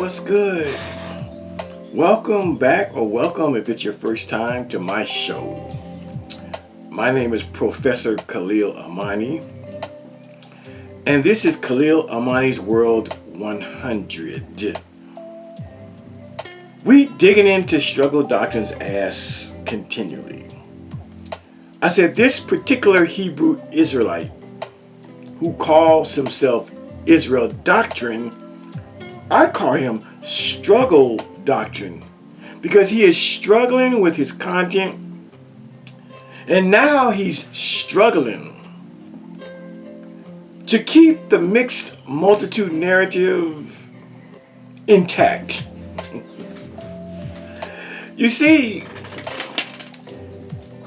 what's good? Welcome back, or welcome if it's your first time to my show. My name is Professor Khalil Amani, and this is Khalil Amani's World 100. We digging into Struggle Doctrine's ass continually. I said this particular Hebrew Israelite who calls himself Israel Doctrine, I call him Struggle Doctrine because he is struggling with his content, and now he's struggling to keep the mixed multitude narrative intact. You see,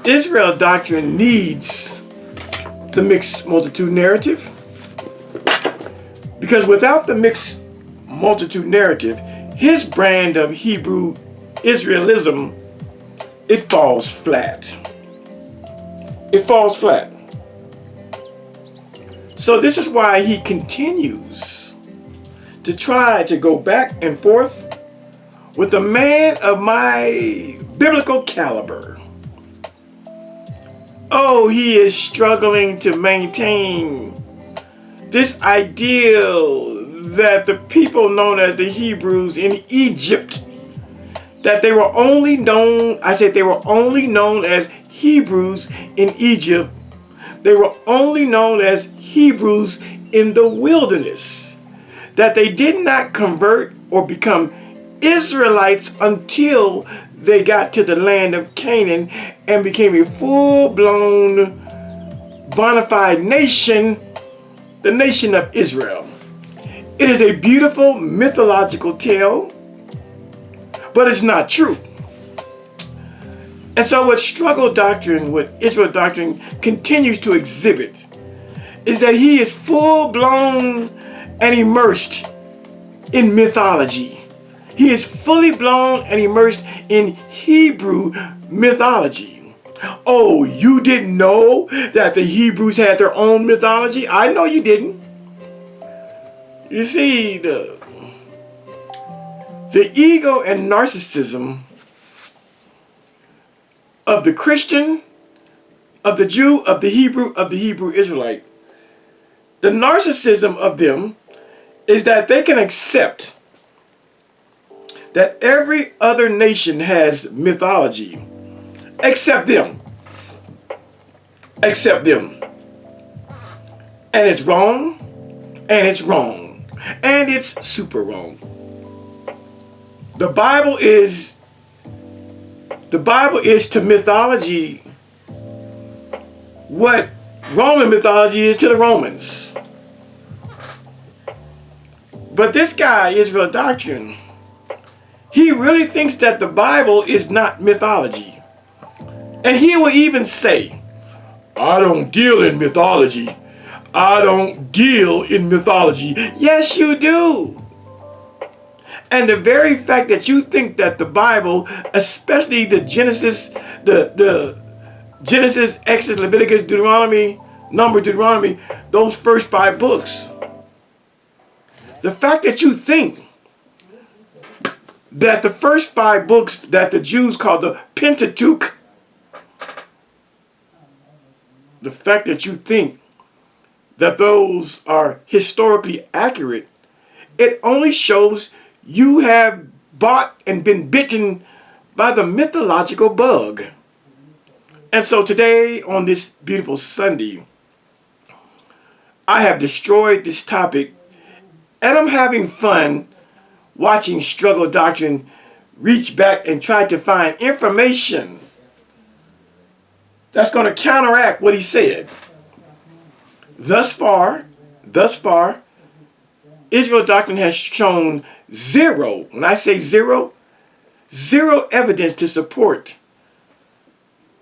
Israel Doctrine needs the mixed multitude narrative because without the mixed multitude narrative, his brand of Hebrew Israelism, it falls flat. It falls flat. So this is why he continues to try to go back and forth with a man of my biblical caliber. Oh, he is struggling to maintain this ideal that the people known as the Hebrews in Egypt, that they were only known, they were only known as Hebrews in Egypt. They were only known as Hebrews in the wilderness. That they did not convert or become Israelites until they got to the land of Canaan and became a full-blown, bona fide nation, the nation of Israel. It is a beautiful mythological tale, but it's not true. And so what Struggle Doctrine, what Israel Doctrine continues to exhibit is that he is full-blown and immersed in mythology. He is fully blown and immersed in Hebrew mythology. Oh, you didn't know that the Hebrews had their own mythology? I know you didn't. You see, the ego and narcissism of the Christian, of the Jew, of the Hebrew Israelite, the narcissism of them is that they can accept that every other nation has mythology except them. Except them. And it's wrong, and it's wrong. And it's super wrong. The Bible is to mythology what Roman mythology is to the Romans. But this guy, Israel Doctrine, he really thinks that the Bible is not mythology. And he will even say, I don't deal in mythology. I don't deal in mythology. Yes, you do. And the very fact that you think that the Bible, especially the Genesis, the Genesis, Exodus, Leviticus, Deuteronomy, Numbers, Deuteronomy, those first 5 books, the fact that you think that the first 5 books that the Jews call the Pentateuch, the fact that you think that those are historically accurate, it only shows you have bought and been bitten by the mythological bug. And so today, on this beautiful Sunday, I have destroyed this topic, and I'm having fun watching Struggle Doctrine reach back and try to find information that's going to counteract what he said. Thus far, Israel Doctrine has shown zero, when I say zero evidence to support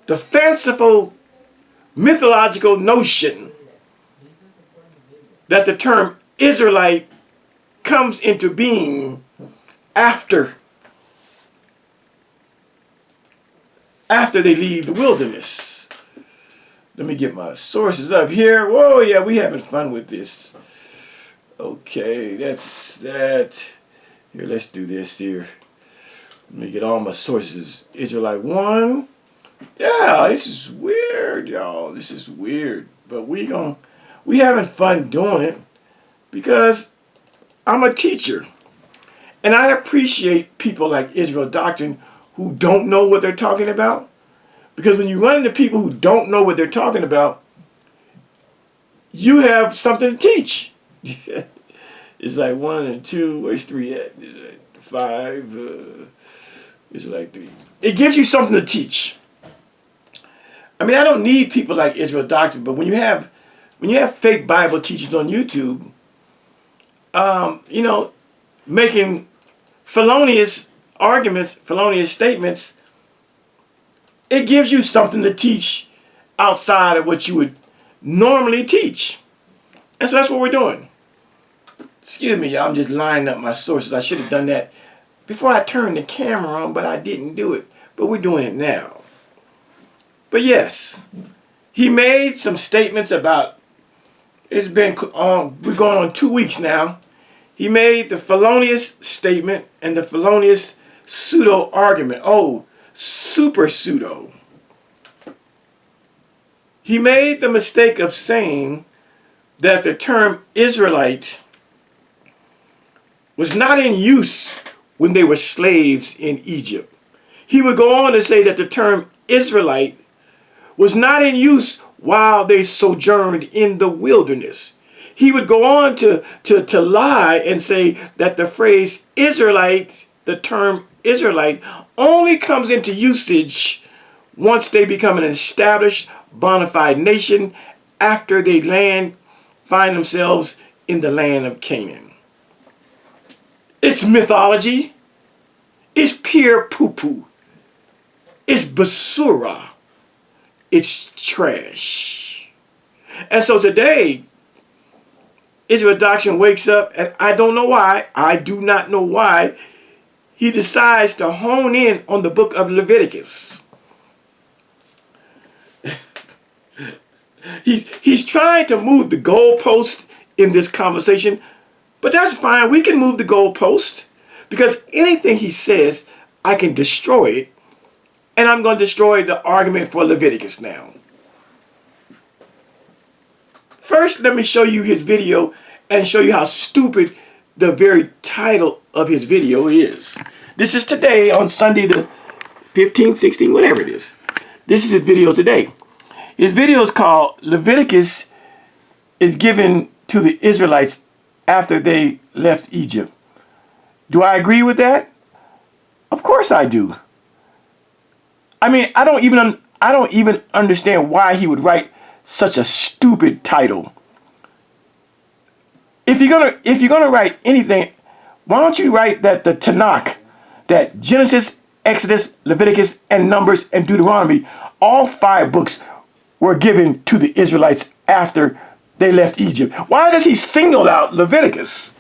the fanciful mythological notion that the term Israelite comes into being after they leave the wilderness. Let me get my sources up here. Whoa, yeah, we having fun with this. Okay, that's that. Here, let's do this here. Let me get all my sources. Israelite 1. Yeah, this is weird, y'all. This is weird. But we having fun doing it because I'm a teacher. And I appreciate people like Israel Doctrine who don't know what they're talking about. Because when you run into people who don't know what they're talking about, you have something to teach. It's like 1 and 2, where's 3 at? 5, it's like 3. It gives you something to teach. I mean, I don't need people like Israel Doctrine, but when you have fake Bible teachers on YouTube, you know, making felonious arguments, felonious statements, it gives you something to teach outside of what you would normally teach. And so that's what we're doing. Excuse me, y'all, I'm just lining up my sources. I should have done that before I turned the camera on, but I didn't do it. But we're doing it now. But yes, he made some statements about, it's been we're going on 2 weeks now. He made the felonious statement and the felonious pseudo argument. Oh, super pseudo. He made the mistake of saying that the term Israelite was not in use when they were slaves in Egypt. He would go on to say that the term Israelite was not in use while they sojourned in the wilderness. He would go on to lie and say that the phrase Israelite, the term Israelite, only comes into usage once they become an established bona fide nation after they find themselves in the land of Canaan. It's mythology. It's pure poo-poo. It's basura. It's trash. And so today, Israel Doctrine wakes up, and I don't know why, I do not know why, he decides to hone in on the book of Leviticus. He's trying to move the goalpost in this conversation, but that's fine. We can move the goalpost because anything he says, I can destroy it, and I'm going to destroy the argument for Leviticus now. First, let me show you his video and show you how stupid the very title of his video is. This is today on Sunday the 15th, 16th, whatever it is. This is his video today. His video is called Leviticus is given to the Israelites after they left Egypt. Do I agree with that? Of course I do. I mean, I don't even understand why he would write such a stupid title. If you're gonna write anything, why don't you write that the Tanakh, that Genesis, Exodus, Leviticus, and Numbers, and Deuteronomy, all 5 books were given to the Israelites after they left Egypt. Why does he single out Leviticus?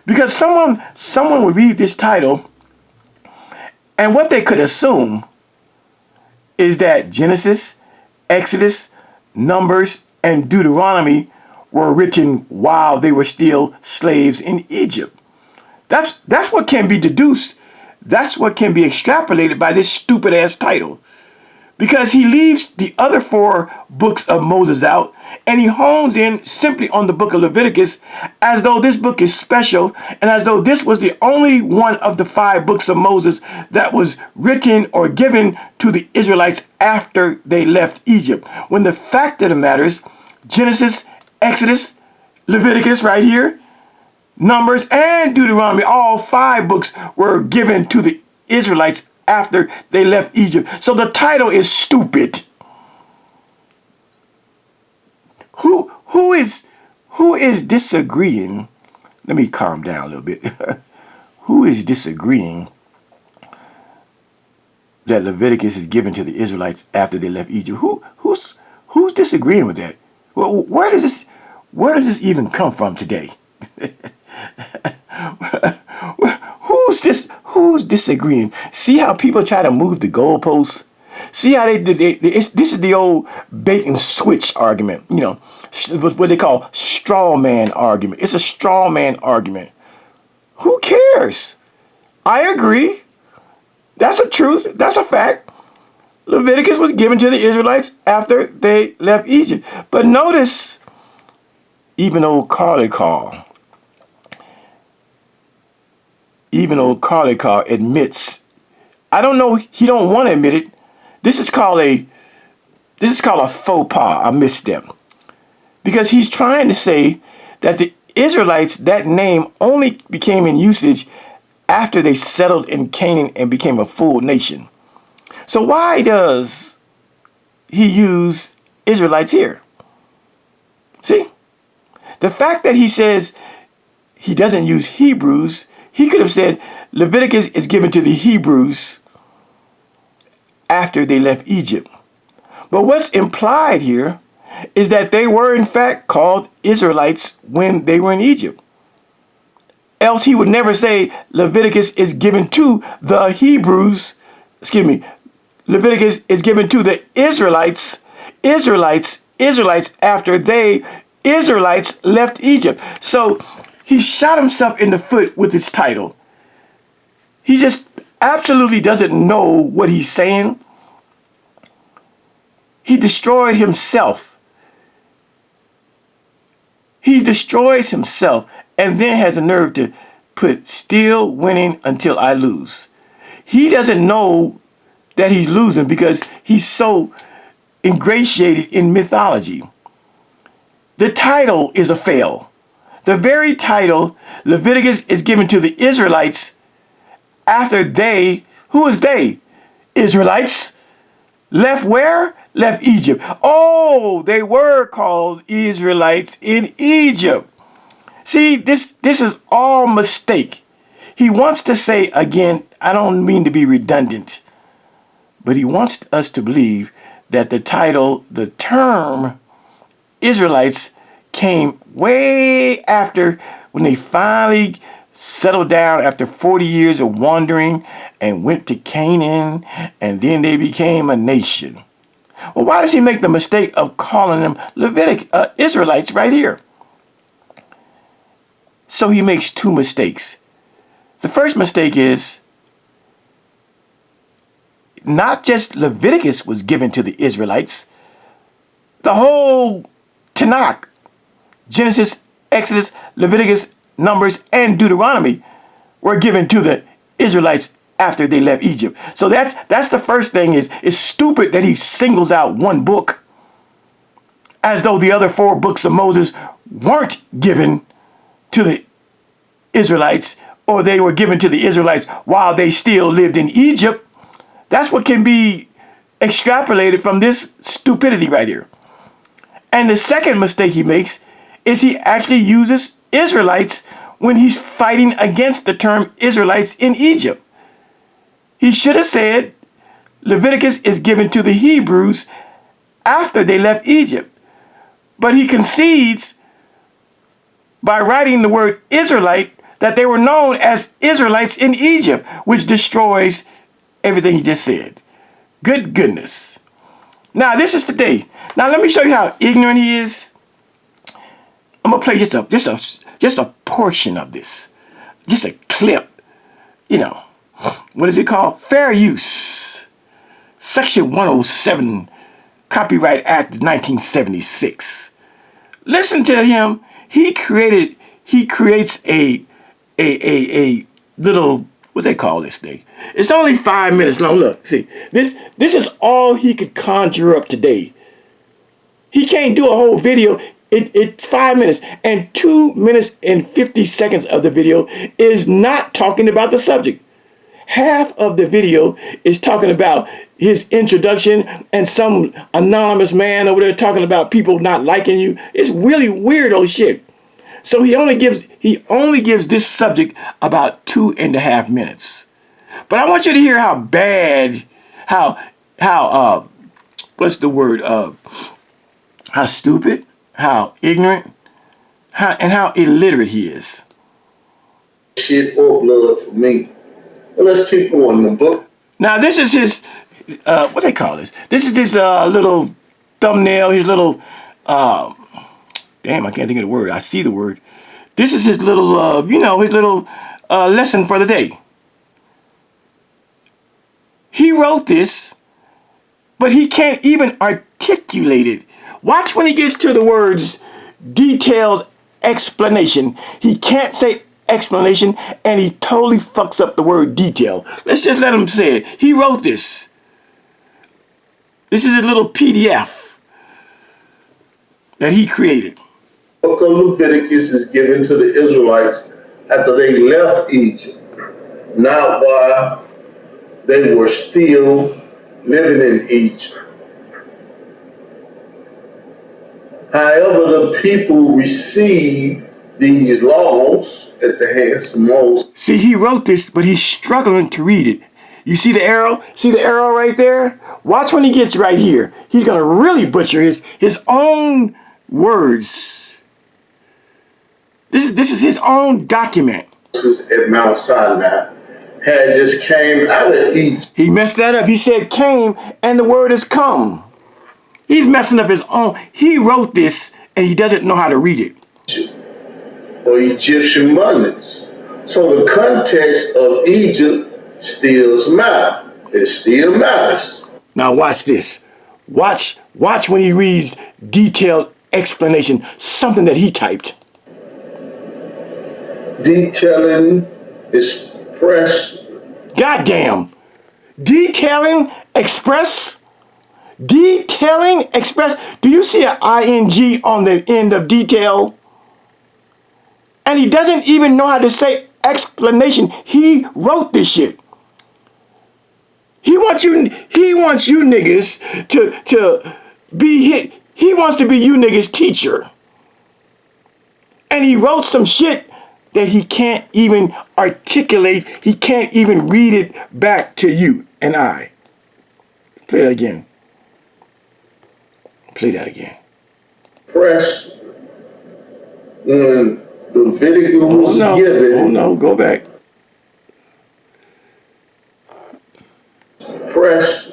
Because someone would read this title, and what they could assume is that Genesis, Exodus, Numbers, and Deuteronomy were written while they were still slaves in Egypt. That's what can be deduced. That's what can be extrapolated by this stupid ass title. Because he leaves the other 4 books of Moses out and he hones in simply on the book of Leviticus as though this book is special and as though this was the only one of the 5 books of Moses that was written or given to the Israelites after they left Egypt. When the fact of the matter is, Genesis, Exodus, Leviticus right here, Numbers, and Deuteronomy, all 5 books were given to the Israelites after they left Egypt. So the title is stupid. Who is disagreeing? Let me calm down a little bit. Who is disagreeing that Leviticus is given to the Israelites after they left Egypt? Who's disagreeing with that? Well, where does this even come from today? Who's disagreeing? See how people try to move the goalposts? See how this is the old bait and switch argument, you know, what they call straw man argument. It's a straw man argument. years. I agree. That's a truth. That's a fact. Leviticus was given to the Israelites after they left Egypt. But notice, even old Khalil admits, I don't know, he don't want to admit it. This is called a faux pas, a misstep. Because he's trying to say that the Israelites, that name only became in usage after they settled in Canaan and became a full nation. So why does he use Israelites here? See? The fact that he says he doesn't use Hebrews, he could have said Leviticus is given to the Hebrews after they left Egypt. But what's implied here is that they were in fact called Israelites when they were in Egypt. Else he would never say Leviticus is given to the Hebrews, Leviticus is given to the Israelites after they, Israelites, left Egypt. So he shot himself in the foot with his title. He just absolutely doesn't know what he's saying. He destroyed himself. He destroys himself and then has the nerve to put still winning until I lose. He doesn't know that he's losing because he's so ingratiated in mythology. The title is a fail. The very title, Leviticus, is given to the Israelites after they, who is they? Israelites. Left where? Left Egypt. Oh, they were called Israelites in Egypt. See, this is all mistake. He wants to say, again, I don't mean to be redundant, but he wants us to believe that the title, the term Israelites came way after when they finally settled down after 40 years of wandering and went to Canaan, and then they became a nation. Well, why does he make the mistake of calling them Israelites right here? So he makes two mistakes. The first mistake is not just Leviticus was given to the Israelites. The whole Tanakh, Genesis, Exodus, Leviticus, Numbers, and Deuteronomy were given to the Israelites after they left Egypt. So that's the first thing. It's stupid that he singles out one book as though the other four books of Moses weren't given to the Israelites, or they were given to the Israelites while they still lived in Egypt. That's what can be extrapolated from this stupidity right here. And the second mistake he makes is he actually uses Israelites when he's fighting against the term Israelites in Egypt. He should have said Leviticus is given to the Hebrews after they left Egypt. But he concedes by writing the word Israelite that they were known as Israelites in Egypt, which destroys everything he just said. Good goodness. Now, this is today. Now, let me show you how ignorant he is. I'm going to play just a portion of this. Just a clip. You know, what is it called? Fair use. Section 107, Copyright Act of 1976. Listen to him. He creates a little, what they call this thing? It's only 5 minutes long. Look, see, this is all he could conjure up today. He can't do a whole video. It's 5 minutes, and 2 minutes and 50 seconds of the video is not talking about the subject. Half of the video is talking about his introduction and some anonymous man over there talking about people not liking you. It's really weirdo shit. So he only gives this subject about 2.5 minutes. But I want you to hear how bad, how what's the word? How stupid, how ignorant, and how illiterate he is. Shit or blood for me. Well, let's keep going. The book. Now this is his, what they call this? This is his little thumbnail, his little, damn, I can't think of the word. I see the word. This is his little, his little lesson for the day. He wrote this, but he can't even articulate it. Watch when he gets to the words detailed explanation. He can't say explanation, and he totally fucks up the word detail. Let's just let him say it. He wrote this. This is a little PDF that he created. The book of Leviticus is given to the Israelites after they left Egypt, not while they were still living in Egypt. However, the people received these laws at the hands of Moses. See, he wrote this, but he's struggling to read it. You see the arrow? See the arrow right there? Watch when he gets right here. He's going to really butcher his own words. This is his own document. At Mount Sinai had just came out of Egypt. He messed that up. He said came, and the word is come. He's messing up his own. He wrote this, and he doesn't know how to read it. Or Egyptian mummies. So the context of Egypt still matters. It still matters. Now watch this. Watch when he reads detailed explanation, something that he typed. Detailing express. Goddamn. Detailing express. Detailing express. Do you see an ing on the end of detail? And he doesn't even know how to say explanation. He wrote this shit. He wants you niggas to be he wants to be you niggas' teacher. And he wrote some shit that he can't even articulate. He can't even read it back to you and I. Play that again. Play that again. Fresh when Leviticus was given. Oh no, go back. Fresh.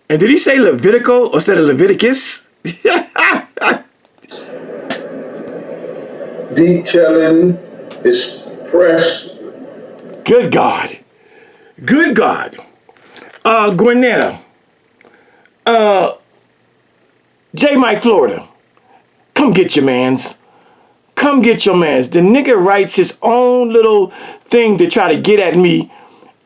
And did he say Levitical instead of Leviticus? Detailing is fresh. Good God. Good God. Gwinnett. J. Mike, Florida. Come get your mans. Come get your mans. The nigga writes his own little thing to try to get at me.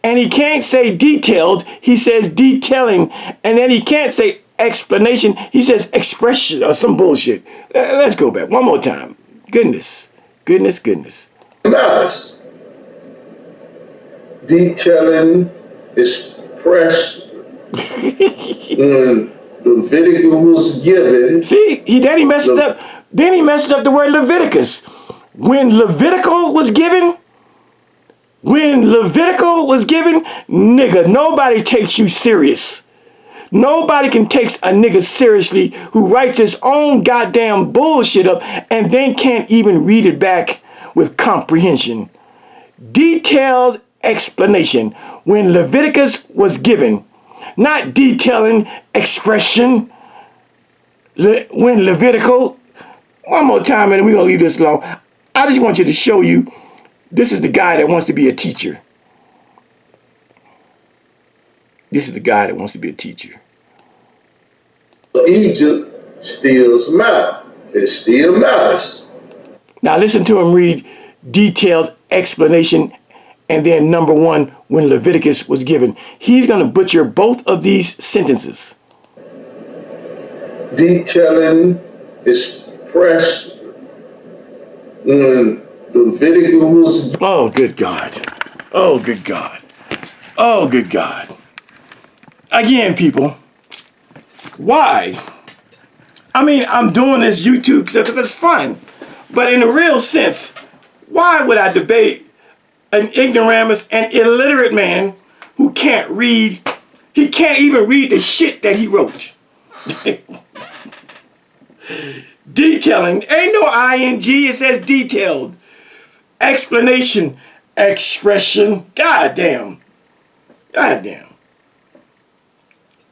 And he can't say detailed. He says detailing. And then he can't say explanation. He says expression or some bullshit. Let's go back one more time. Goodness. Matters. Detailing is fresh. When Leviticus was given. See, then he messed up. Then he messed up the word Leviticus. When Levitical was given, nigga, nobody takes you serious. Nobody can take a nigga seriously who writes his own goddamn bullshit up and then can't even read it back with comprehension. Detailed explanation. When Leviticus was given, not detailing expression. When Levitical. One more time and we're going to leave this alone. I just want you to show you this is the guy that wants to be a teacher. This is the guy that wants to be a teacher. Egypt still matters. It still matters. Now listen to him read detailed explanation and then number 1 when Leviticus was given. He's going to butcher both of these sentences. Detailing is fresh when Leviticus was. Oh, good God. Oh, good God. Oh, good God. Again, people, why? I mean, I'm doing this YouTube stuff because it's fun. But in a real sense, why would I debate an ignoramus and illiterate man who can't read? He can't even read the shit that he wrote. Detailing. Ain't no ing. It says detailed. Explanation. Expression. Goddamn. Goddamn.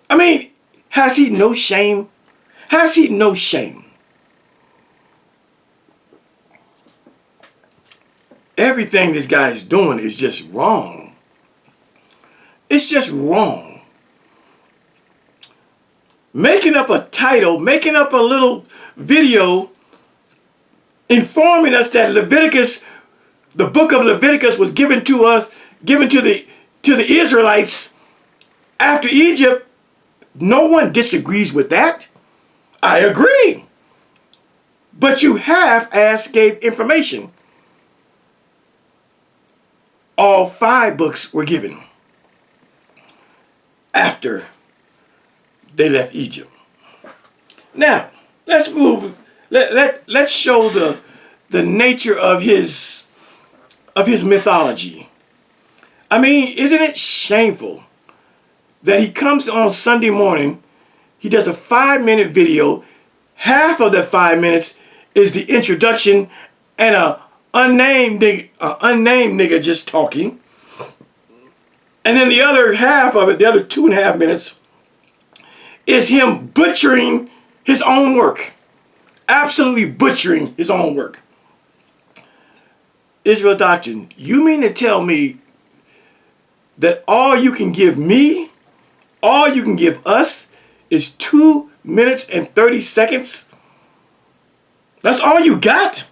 I mean, has he no shame? Has he no shame? Everything this guy is doing is just wrong. It's just wrong. Making up a title, making up a little video informing us that Leviticus, the book of Leviticus was given to us, given to the Israelites after Egypt. No one disagrees with that. I agree. But you half-assed gave information. All 5 books were given after they left Egypt. Now, let's move. Let's show the nature of his mythology. I mean, isn't it shameful that he comes on Sunday morning, he does a 5-minute video, half of that 5 minutes is the introduction and a unnamed nigga just talking, and then the other half of it, the other 2.5 minutes, is him butchering his own work. Absolutely butchering his own work. Israel Doctrine, you mean to tell me that all you can give me, all you can give us, is 2 minutes and 30 seconds? That's all you got?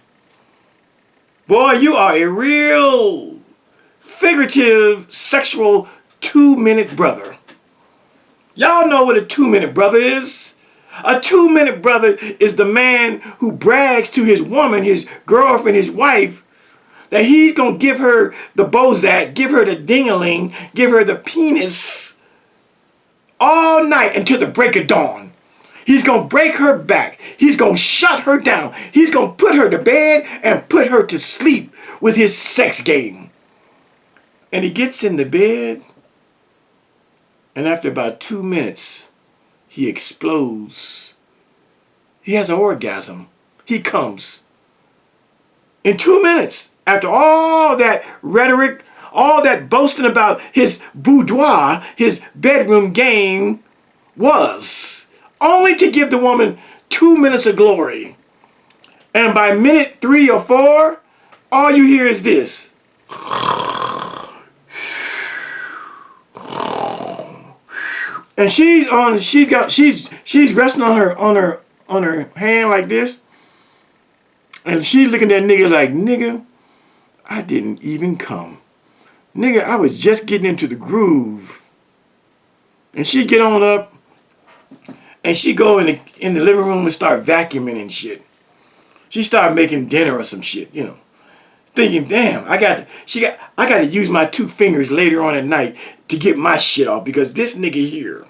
Boy, you are a real figurative, sexual 2-minute brother. Y'all know what a 2-minute brother is? A 2-minute brother is the man who brags to his woman, his girlfriend, his wife, that he's going to give her the Bozak, give her the ding-a-ling, give her the penis all night until the break of dawn. He's going to break her back. He's going to shut her down. He's going to put her to bed and put her to sleep with his sex game. And he gets in the bed, and after about 2 minutes, he explodes. He has an orgasm. He comes. In 2 minutes, after all that rhetoric, all that boasting about his boudoir, his bedroom game was, only to give the woman 2 minutes of glory. And by minute 3 or 4, all you hear is this. And she's resting on her hand like this. And she looking at that nigga like, nigga, I didn't even come. Nigga, I was just getting into the groove. And she get on up and she go in the living room and start vacuuming and shit. She start making dinner or some shit, you know. Thinking, damn, I got to use my 2 fingers later on at night to get my shit off because this nigga here.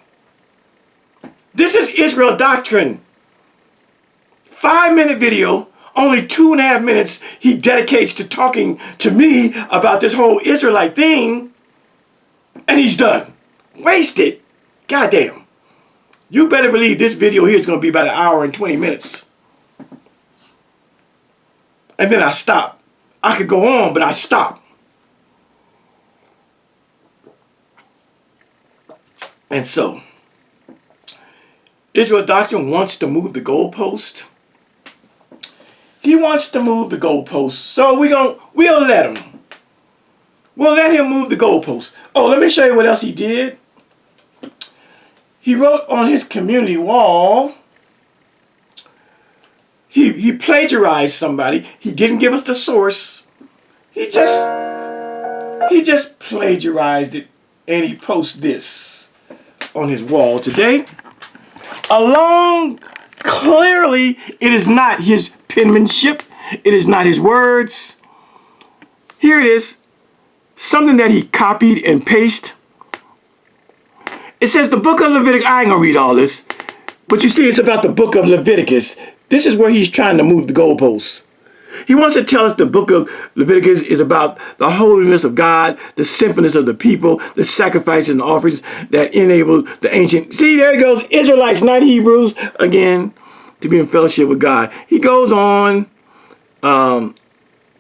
This is Israel Doctrine. 5-minute video, only 2.5 minutes he dedicates to talking to me about this whole Israelite thing, and he's done. Wasted. Goddamn. You better believe this video here is going to be about 1 hour and 20 minutes. And then I stop. I could go on, but I stop. And so, Israel Doctrine wants to move the goalpost. He wants to move the goalpost. So we'll let him. We'll let him move the goalpost. Oh, let me show you what else he did. He wrote on his community wall. He plagiarized somebody. He didn't give us the source. He just plagiarized it, and he posts this on his wall today. Clearly, it is not his penmanship. It is not his words. Here it is. Something that he copied and pasted. It says the book of Leviticus. I ain't gonna read all this, but you see, it's about the book of Leviticus. This is where he's trying to move the goalposts. He wants to tell us the book of Leviticus is about the holiness of God, the sinfulness of the people, the sacrifices and offerings that enable the ancient. See, there it goes. Israelites, not Hebrews, again, to be in fellowship with God. He goes on, and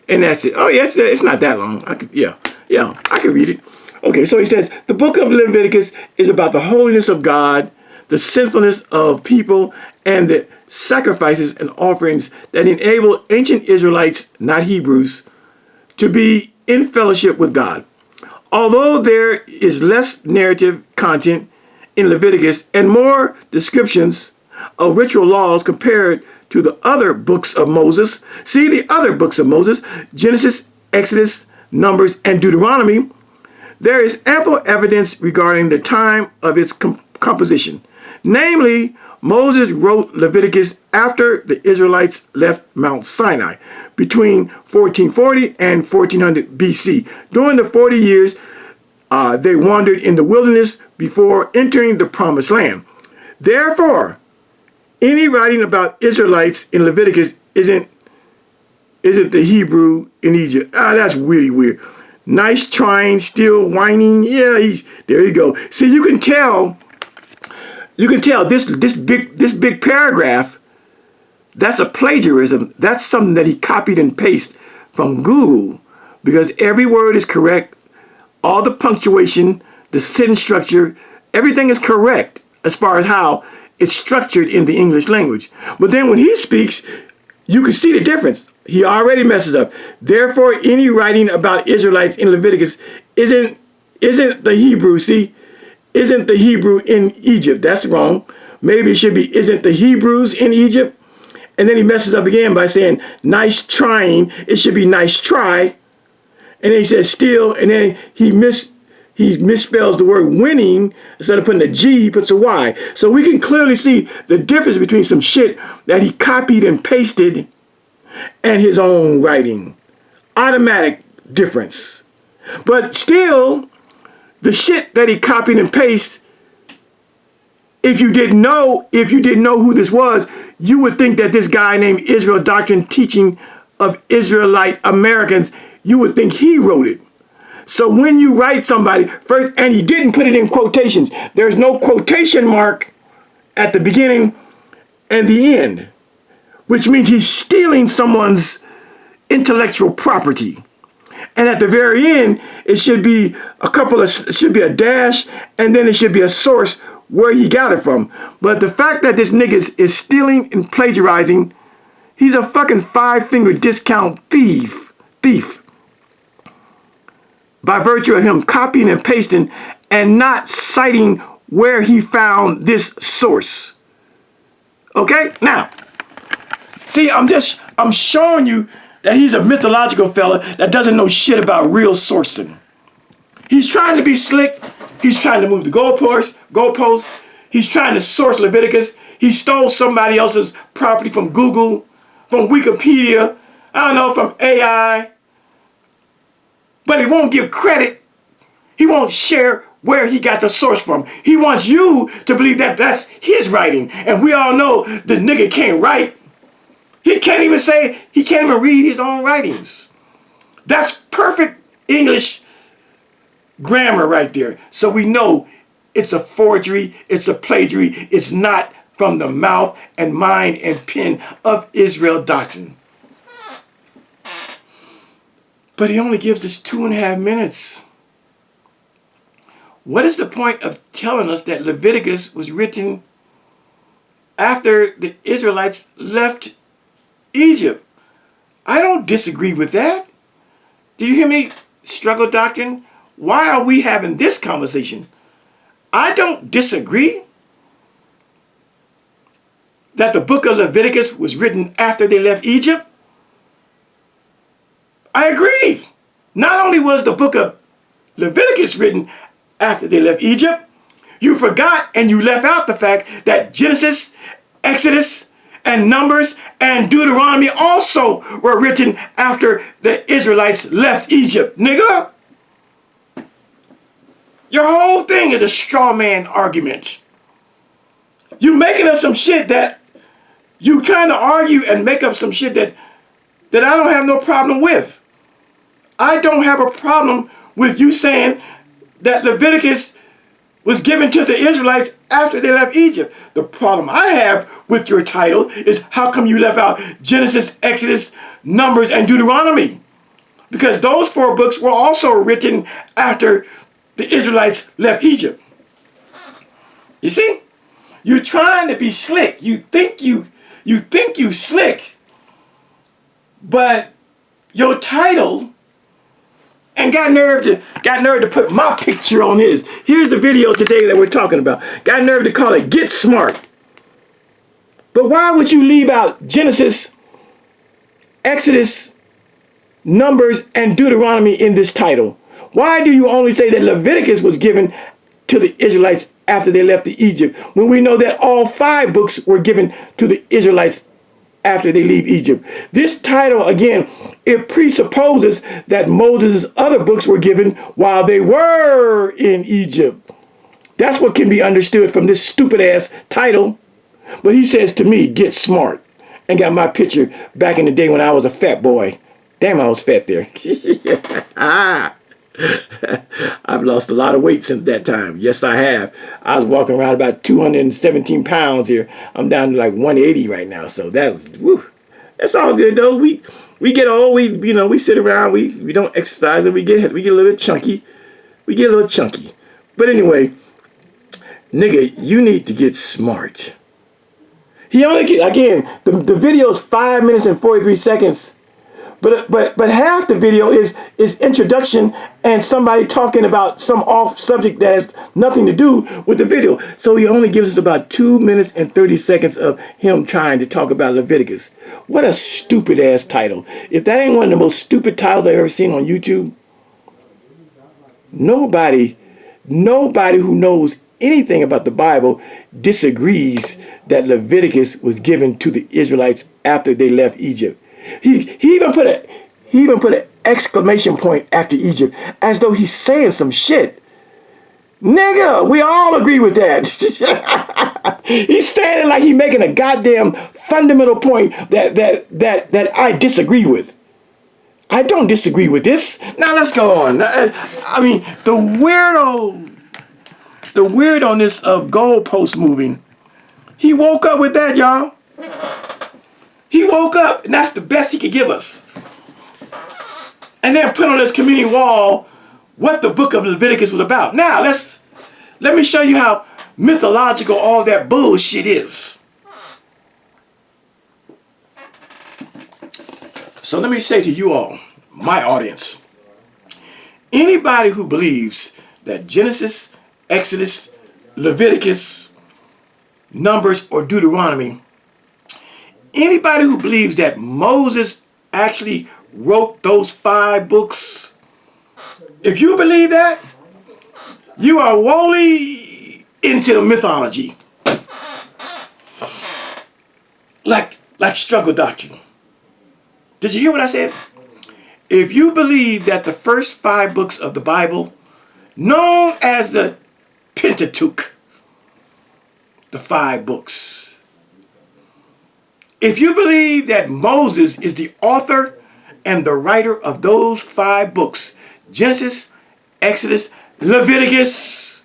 that's it. Oh, yeah, it's not that long. I could read it. Okay, so he says, the book of Leviticus is about the holiness of God, the sinfulness of people, and the sacrifices and offerings that enable ancient Israelites, not Hebrews, to be in fellowship with God. Although there is less narrative content in Leviticus and more descriptions of ritual laws compared to the other books of Moses, see the other books of Moses, Genesis, Exodus, Numbers, and Deuteronomy, there is ample evidence regarding the time of its composition. Namely, Moses wrote Leviticus after the Israelites left Mount Sinai between 1440 and 1400 BC. During the 40 years they wandered in the wilderness before entering the promised land. Therefore, any writing about Israelites in Leviticus isn't the Hebrew in Egypt. That's really weird. Nice trying, still whining. Yeah, there you go. See, you can tell this big paragraph, that's a plagiarism. That's something that he copied and pasted from Google, because every word is correct. All the punctuation, the sentence structure, everything is correct as far as how it's structured in the English language. But then when he speaks, you can see the difference. He already messes up. Therefore, any writing about Israelites in Leviticus isn't the Hebrew. See, isn't the Hebrew in Egypt. That's wrong. Maybe it should be isn't the Hebrews in Egypt. And then he messes up again by saying nice trying. It should be nice try. And then he says still, and then he misspells the word winning. Instead of putting a G, he puts a Y. So we can clearly see the difference between some shit that he copied and pasted and his own writing. Automatic difference. But still, the shit that he copied and pasted, if you didn't know who this was, you would think that this guy named Israel Doctrine Teaching of Israelite Americans, you would think he wrote it. So when you write somebody first, and he didn't put it in quotations, there's no quotation mark at the beginning and the end, which means he's stealing someone's intellectual property. And at the very end, it should be it should be a dash, and then it should be a source where he got it from. But the fact that this nigga is stealing and plagiarizing, he's a fucking 5-finger discount thief. By virtue of him copying and pasting and not citing where he found this source. Okay? Now, see, I'm showing you that he's a mythological fella that doesn't know shit about real sourcing. He's trying to be slick. He's trying to move the goalposts. He's trying to source Leviticus. He stole somebody else's property from Google, from Wikipedia, I don't know, from AI. But he won't give credit. He won't share where he got the source from. He wants you to believe that that's his writing. And we all know the nigga can't write. He can't even read his own writings. That's perfect English grammar right there. So we know it's a forgery, it's a plagiary, it's not from the mouth and mind and pen of Israel Doctrine. But he only gives us 2.5 minutes. What is the point of telling us that Leviticus was written after the Israelites left Egypt? I don't disagree with that. Do you hear me, Struggle Doctrine? Why are we having this conversation? I don't disagree that the book of Leviticus was written after they left Egypt. I agree. Not only was the book of Leviticus written after they left Egypt, you forgot and you left out the fact that Genesis, Exodus, and Numbers and Deuteronomy also were written after the Israelites left Egypt. Nigga, your whole thing is a straw man argument. You making up some shit that you trying to argue and make up some shit that I don't have no problem with. I don't have a problem with you saying that Leviticus was given to the Israelites after they left Egypt. The problem I have with your title is how come you left out Genesis, Exodus, Numbers, and Deuteronomy? Because those 4 books were also written after the Israelites left Egypt. You see? You're trying to be slick. You think you slick, but your title and got nerve to put my picture on his. Here's the video today that we're talking about. Got nerve to call it Get Smart. But why would you leave out Genesis, Exodus, Numbers, and Deuteronomy in this title? Why do you only say that Leviticus was given to the Israelites after they left Egypt, when we know that all 5 books were given to the Israelites after they leave Egypt? This title, again, it presupposes that Moses' other books were given while they were in Egypt. That's what can be understood from this stupid ass title. But he says to me, get smart, and got my picture back in the day when I was a fat boy. Damn, I was fat there. I've lost a lot of weight since that time. Yes, I have. I was walking around about 217 pounds here. I'm down to like 180 right now. So that's, woo. That's all good though. We get old. We sit around. We don't exercise, and we get a little bit chunky. We get a little chunky. But anyway, nigga, you need to get smart. He only again the video is 5 minutes and 43 seconds. But half the video is introduction and somebody talking about some off subject that has nothing to do with the video. So he only gives us about 2 minutes and 30 seconds of him trying to talk about Leviticus. What a stupid ass title. If that ain't one of the most stupid titles I've ever seen on YouTube, nobody who knows anything about the Bible disagrees that Leviticus was given to the Israelites after they left Egypt. He even put an exclamation point after Egypt, as though he's saying some shit. Nigga, we all agree with that. He's saying it like he's making a goddamn fundamental point that I disagree with. I don't disagree with this. Now let's go on. I mean, the weirdness of goalpost moving. He woke up with that, y'all. He woke up, and that's the best he could give us. And then put on his community wall what the book of Leviticus was about. Now, let me show you how mythological all that bullshit is. So let me say to you all, my audience, anybody who believes that Genesis, Exodus, Leviticus, Numbers, or Deuteronomy, anybody who believes that Moses actually wrote those 5 books, if you believe that, you are wholly into mythology. Like Struggle Doctrine. Did you hear what I said? If you believe that the first 5 books of the Bible, known as the Pentateuch, the 5 books, if you believe that Moses is the author and the writer of those 5 books, Genesis, Exodus, Leviticus,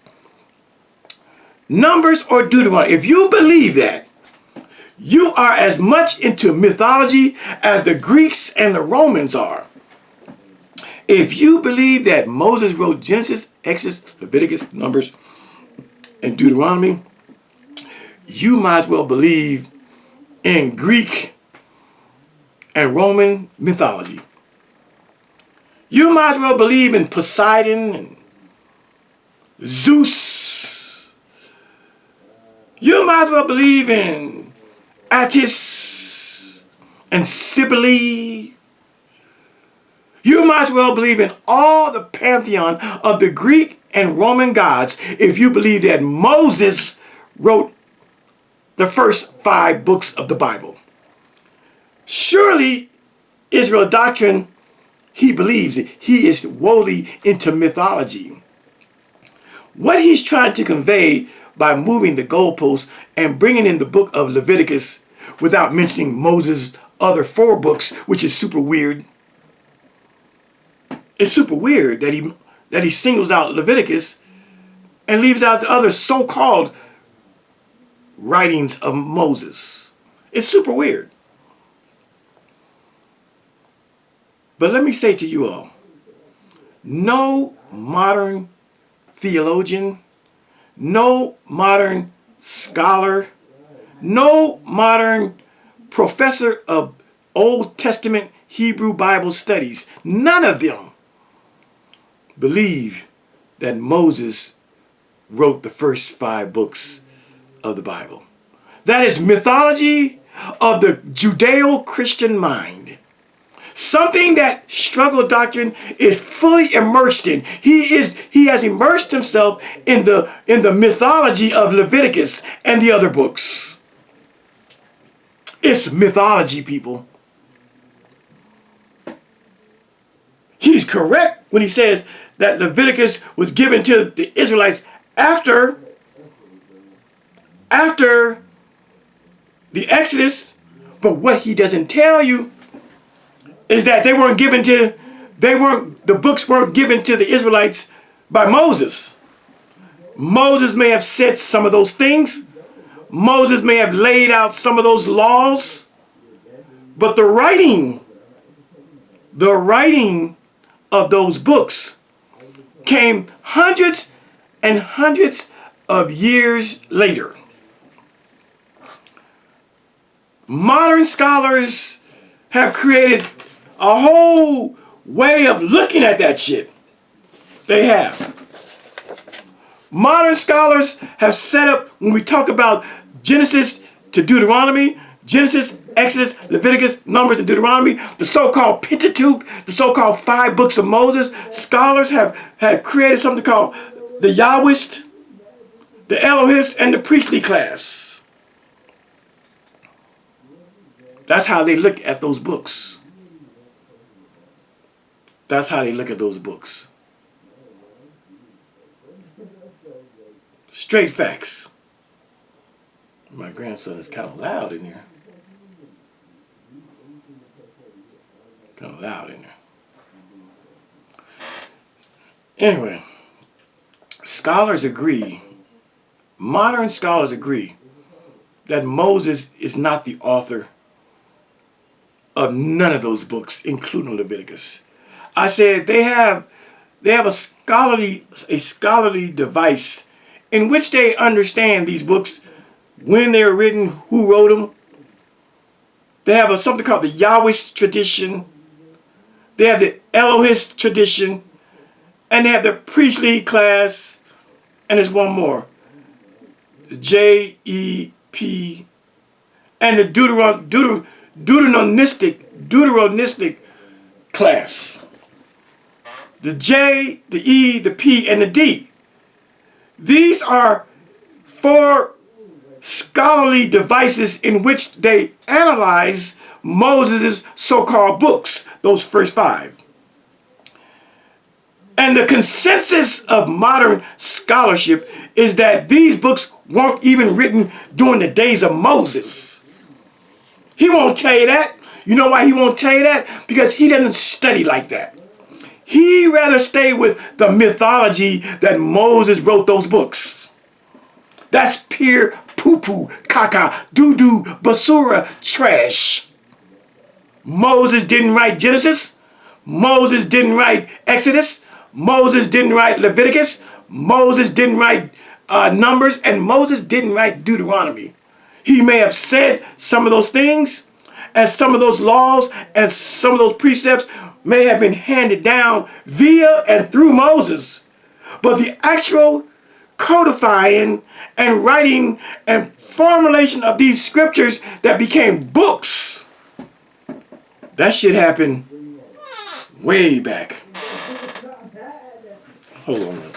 Numbers, or Deuteronomy, if you believe that, you are as much into mythology as the Greeks and the Romans are. If you believe that Moses wrote Genesis, Exodus, Leviticus, Numbers, and Deuteronomy, you might as well believe in Greek and Roman mythology. You might as well believe in Poseidon and Zeus. You might as well believe in Attis and Cybele. You might as well believe in all the pantheon of the Greek and Roman gods if you believe that Moses wrote the first 5 books of the Bible. Surely, Israel doctrine, he believes it. He is wholly into mythology. What he's trying to convey by moving the goalposts and bringing in the book of Leviticus without mentioning Moses' other 4 books, which is super weird. It's super weird that he singles out Leviticus and leaves out the other so-called writings of Moses. It's super weird. But let me say to you all, no modern theologian, no modern scholar, no modern professor of Old Testament Hebrew Bible studies, none of them believe that Moses wrote the first 5 books of the Bible. That is mythology of the Judeo-Christian mind. Something that Struggle Doctrine is fully immersed in. He has immersed himself in the mythology of Leviticus and the other books. It's mythology, people. He's correct when he says that Leviticus was given to the Israelites after the Exodus, but what he doesn't tell you is that the books weren't given to the Israelites by Moses. Moses may have said some of those things. Moses may have laid out some of those laws, but the writing of those books came hundreds and hundreds of years later. Modern scholars have created a whole way of looking at that shit. They have. Modern scholars have set up, when we talk about Genesis to Deuteronomy, Genesis, Exodus, Leviticus, Numbers, and Deuteronomy, the so-called Pentateuch, the so-called 5 books of Moses, scholars have created something called the Yahwist, the Elohist, and the priestly class. That's how they look at those books. That's how they look at those books. Straight facts. My grandson is kind of loud in here. Kind of loud in there. Anyway, scholars agree, modern scholars agree, that Moses is not the author of none of those books, including Leviticus. I said they have a scholarly device in which they understand these books, when they were written, who wrote them. They have something called the Yahwist tradition. They have the Elohist tradition, and they have the priestly class, and there's one more, the JEP, and the Deuteronistic class. The J, the E, the P, and the D. These are 4 scholarly devices in which they analyze Moses' so-called books, those first 5. And the consensus of modern scholarship is that these books weren't even written during the days of Moses. He won't tell you that. You know why he won't tell you that? Because he doesn't study like that. He rather stay with the mythology that Moses wrote those books. That's pure poo-poo, caca, doo-doo, basura, trash. Moses didn't write Genesis. Moses didn't write Exodus. Moses didn't write Leviticus. Moses didn't write Numbers. And Moses didn't write Deuteronomy. He may have said some of those things, and some of those laws and some of those precepts may have been handed down via and through Moses. But the actual codifying and writing and formulation of these scriptures that became books, that shit happened way back. Hold on a minute.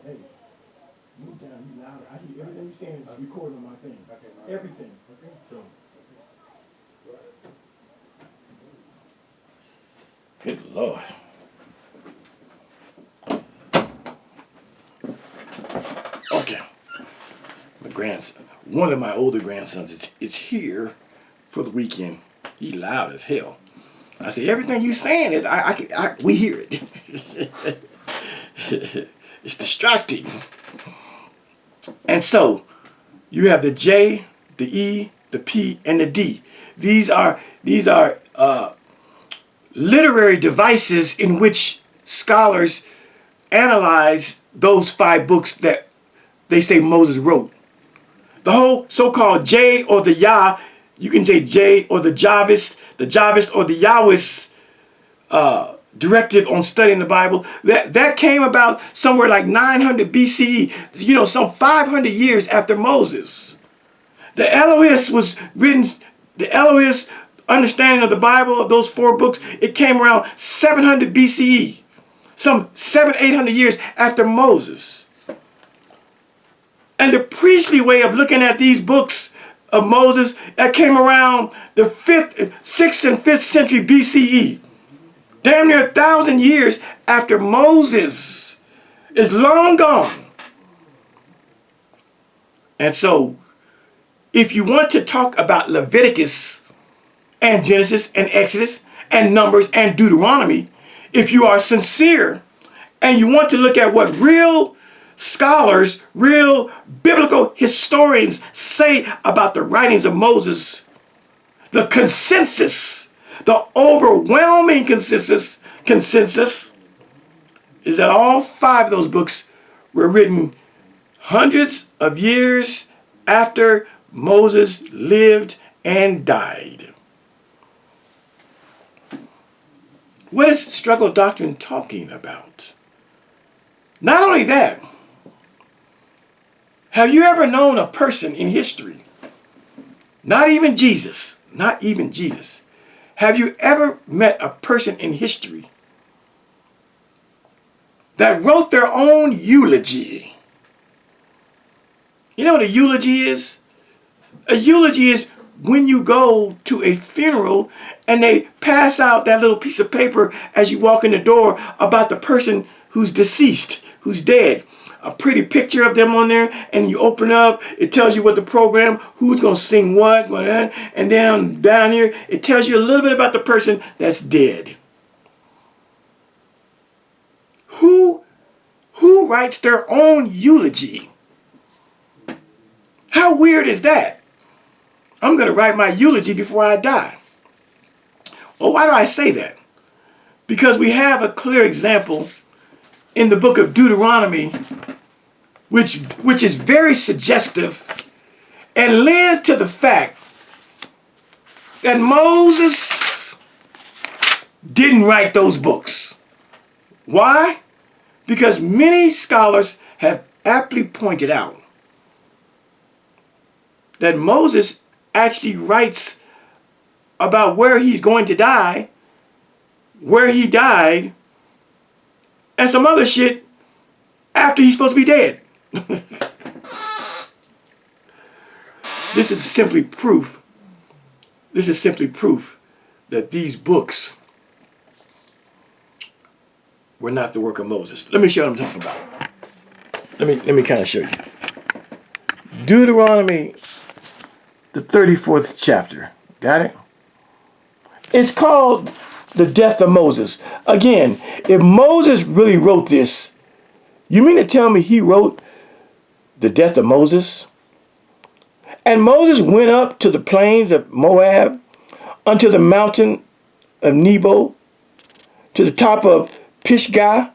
Hey, move down, you louder. I hear everything you're saying is recorded on my thing. Okay, everything. Okay. So. Good Lord. Okay. My grandson, one of my older grandsons is here for the weekend. He loud as hell. I say, everything you saying is, we hear it. It's distracting. And so, you have the J, the E, the P, and the D. These are literary devices in which scholars analyze those 5 books that they say Moses wrote. The whole so-called J or the Yah You can say J or the Javist or the Yahwist directive on studying the Bible. That came about somewhere like 900 BCE, some 500 years after Moses. The Elohist was written, the Elohist understanding of the Bible, of those 4 books, it came around 700 BCE, some 800 years after Moses. And the priestly way of looking at these books of Moses, that came around the 6th and 5th century BCE. Damn near 1,000 years after Moses is long gone. And so, if you want to talk about Leviticus and Genesis and Exodus and Numbers and Deuteronomy, if you are sincere and you want to look at what real scholars, real biblical historians say about the writings of Moses, the consensus, the overwhelming consensus is that all 5 of those books were written hundreds of years after Moses lived and died. What is Struggle Doctrine talking about? Not only that, have you ever known a person in history, not even Jesus, have you ever met a person in history that wrote their own eulogy? You know what a eulogy is? A eulogy is when you go to a funeral and they pass out that little piece of paper as you walk in the door about the person who's deceased, who's dead. A pretty picture of them on there, and you open up, it tells you what the program, who's going to sing what, and then down here, it tells you a little bit about the person that's dead. Who writes their own eulogy? How weird is that? I'm going to write my eulogy before I die. Well, why do I say that? Because we have a clear example in the book of Deuteronomy, which is very suggestive and lends to the fact that Moses didn't write those books. Why? Because many scholars have aptly pointed out that Moses actually writes about where he's going to die, where he died, and some other shit after he's supposed to be dead. This is simply proof that these books were not the work of Moses. Let me show you what I'm talking about. Let me kind of show you. Deuteronomy, the 34th chapter. Got it? It's called the death of Moses. Again, if Moses really wrote this, you mean to tell me he wrote the death of Moses? And Moses went up to the plains of Moab, unto the mountain of Nebo, to the top of Pisgah,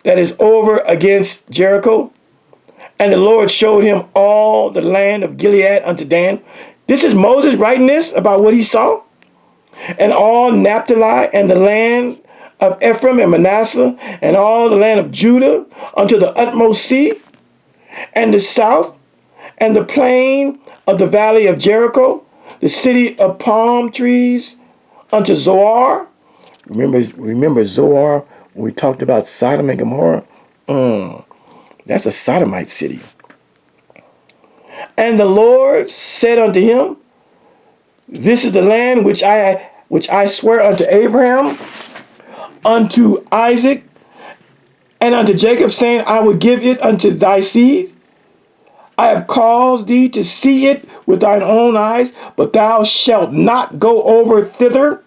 that is over against Jericho. And the Lord showed him all the land of Gilead unto Dan. This is Moses writing this about what he saw. And all Naphtali and the land of Ephraim and Manasseh and all the land of Judah unto the utmost sea and the south and the plain of the valley of Jericho, the city of palm trees unto Zoar. Remember Zoar when we talked about Sodom and Gomorrah? That's a Sodomite city. And the Lord said unto him, this is the land which I swear unto Abraham, unto Isaac, and unto Jacob, saying, I will give it unto thy seed. I have caused thee to see it with thine own eyes, but thou shalt not go over thither.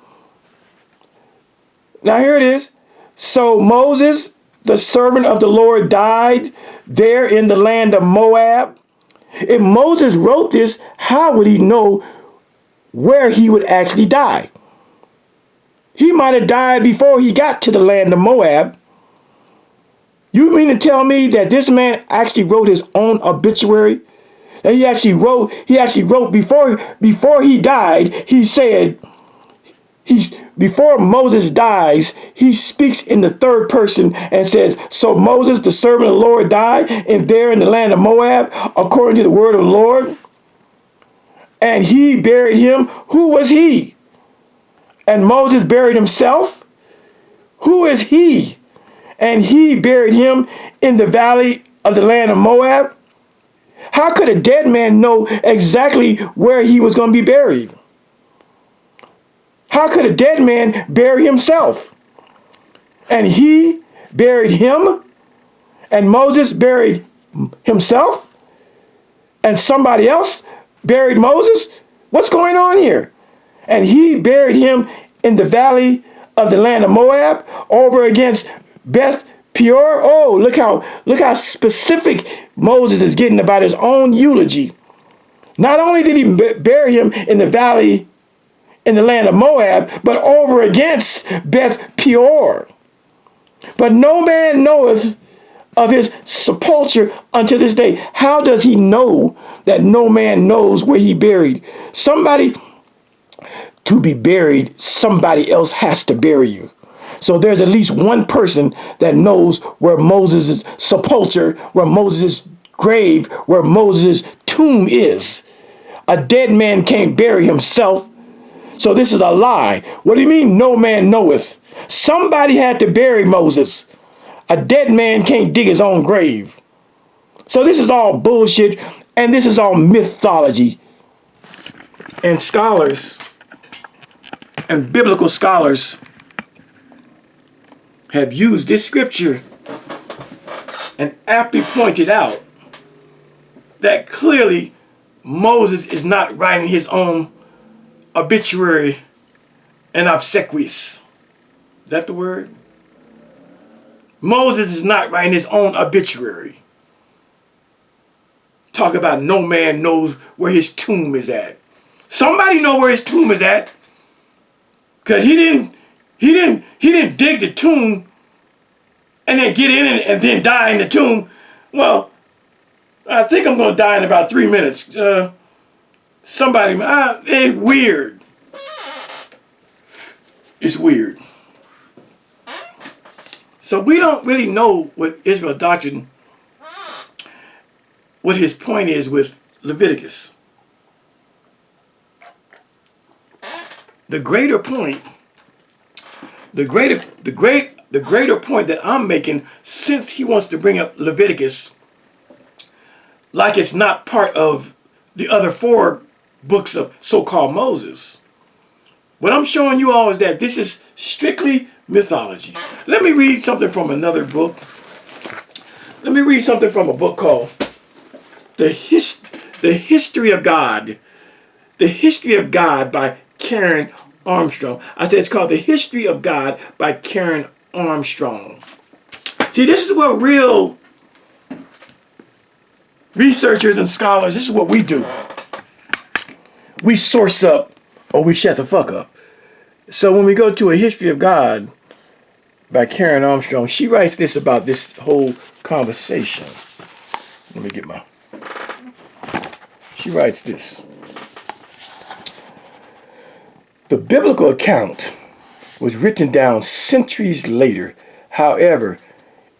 Now here it is. So Moses, the servant of the Lord, died there in the land of Moab. If Moses wrote this, how would he know where he would actually die? He might have died before he got to the land of Moab. You mean to tell me that this man actually wrote his own obituary And he actually wrote before he died, he said, before Moses dies, he speaks in the third person and says, so Moses, the servant of the Lord, died and there in the land of Moab, according to the word of the Lord. And he buried him. Who was he? And Moses buried himself. Who is he? And he buried him in the valley of the land of Moab. How could a dead man know exactly where he was going to be buried? How could a dead man bury himself? And he buried him, and Moses buried himself, and somebody else buried Moses? What's going on here? And he buried him in the valley of the land of Moab, over against Beth Peor. Oh, look how specific Moses is getting about his own eulogy. Not only did he bury him in the valley in the land of Moab, but over against Beth Peor. But no man knoweth of his sepulture unto this day. How does he know that no man knows where he buried? Somebody, to be buried, somebody else has to bury you. So there's at least one person that knows where Moses' sepulture, where Moses' grave, where Moses' tomb is. A dead man can't bury himself. So this is a lie. What do you mean no man knoweth? Somebody had to bury Moses. A dead man can't dig his own grave. So this is all bullshit, and this is all mythology. And scholars and biblical scholars have used this scripture and aptly pointed out that clearly Moses is not writing his own obituary and obsequies. Is that the word? Moses is not writing his own obituary. Talk about no man knows where his tomb is at. Somebody know where his tomb is at, because he didn't dig the tomb and then get in it and then die in the tomb. Well, I think I'm going to die in about 3 minutes. It's weird. It's weird. So we don't really know what Israel doctrine, what his point is with Leviticus. The greater point, the greater point that I'm making, since he wants to bring up Leviticus like it's not part of the other 4 books of so-called Moses. What I'm showing you all is that this is strictly mythology. Let me read something from another book. Let me read something from a book called The History of God. The History of God by Karen Armstrong. I said it's called The History of God by Karen Armstrong. See, this is what real researchers and scholars, this is what we do. We source up or we shut the fuck up. So when we go to A History of God by Karen Armstrong, she writes this about this whole conversation. Let me get my... She writes this. The biblical account was written down centuries later. However,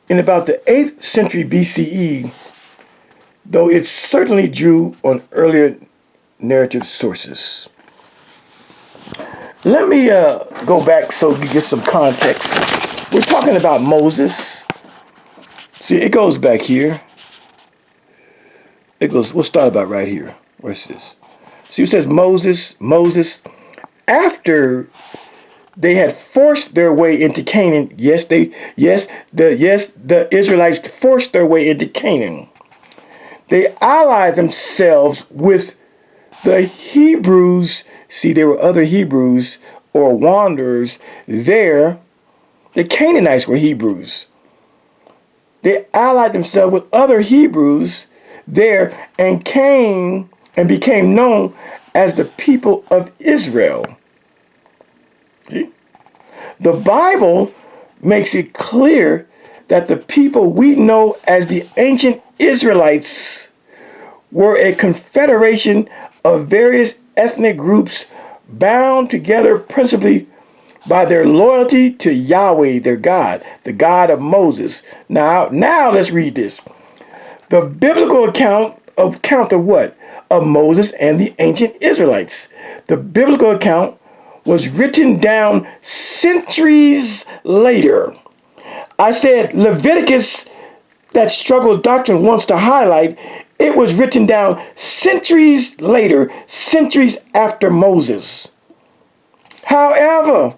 in about the 8th century BCE, though it certainly drew on earlier narrative sources. Let me go back so we get some context. We're talking about Moses. See, it goes back here. It goes, we'll start about right here. Where's this? See, it says Moses, after they had forced their way into Canaan. The Israelites forced their way into Canaan. They allied themselves with the Hebrews. See, there were other Hebrews or wanderers there. The Canaanites were Hebrews. They allied themselves with other Hebrews there and became known as the people of Israel. See? The Bible makes it clear that the people we know as the ancient Israelites were a confederation of various ethnic groups bound together principally by their loyalty to Yahweh, their God, the God of Moses. Now let's read this. The biblical account of what? Of Moses and the ancient Israelites. The biblical account was written down centuries later. I said Leviticus, that Struggle Doctrine wants to highlight, it was written down centuries later, centuries after Moses. However,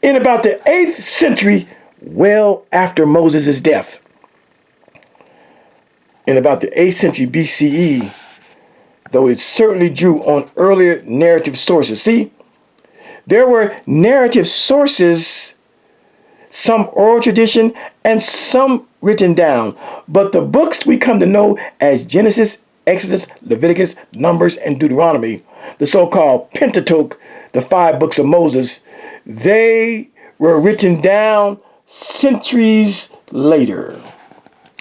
in about the 8th century, well after Moses' death, in about the 8th century BCE, though it certainly drew on earlier narrative sources. See, there were narrative sources, some oral tradition, and some written down. But the books we come to know as Genesis, Exodus, Leviticus, Numbers, and Deuteronomy, the so-called Pentateuch, the 5 books of Moses, they were written down centuries later.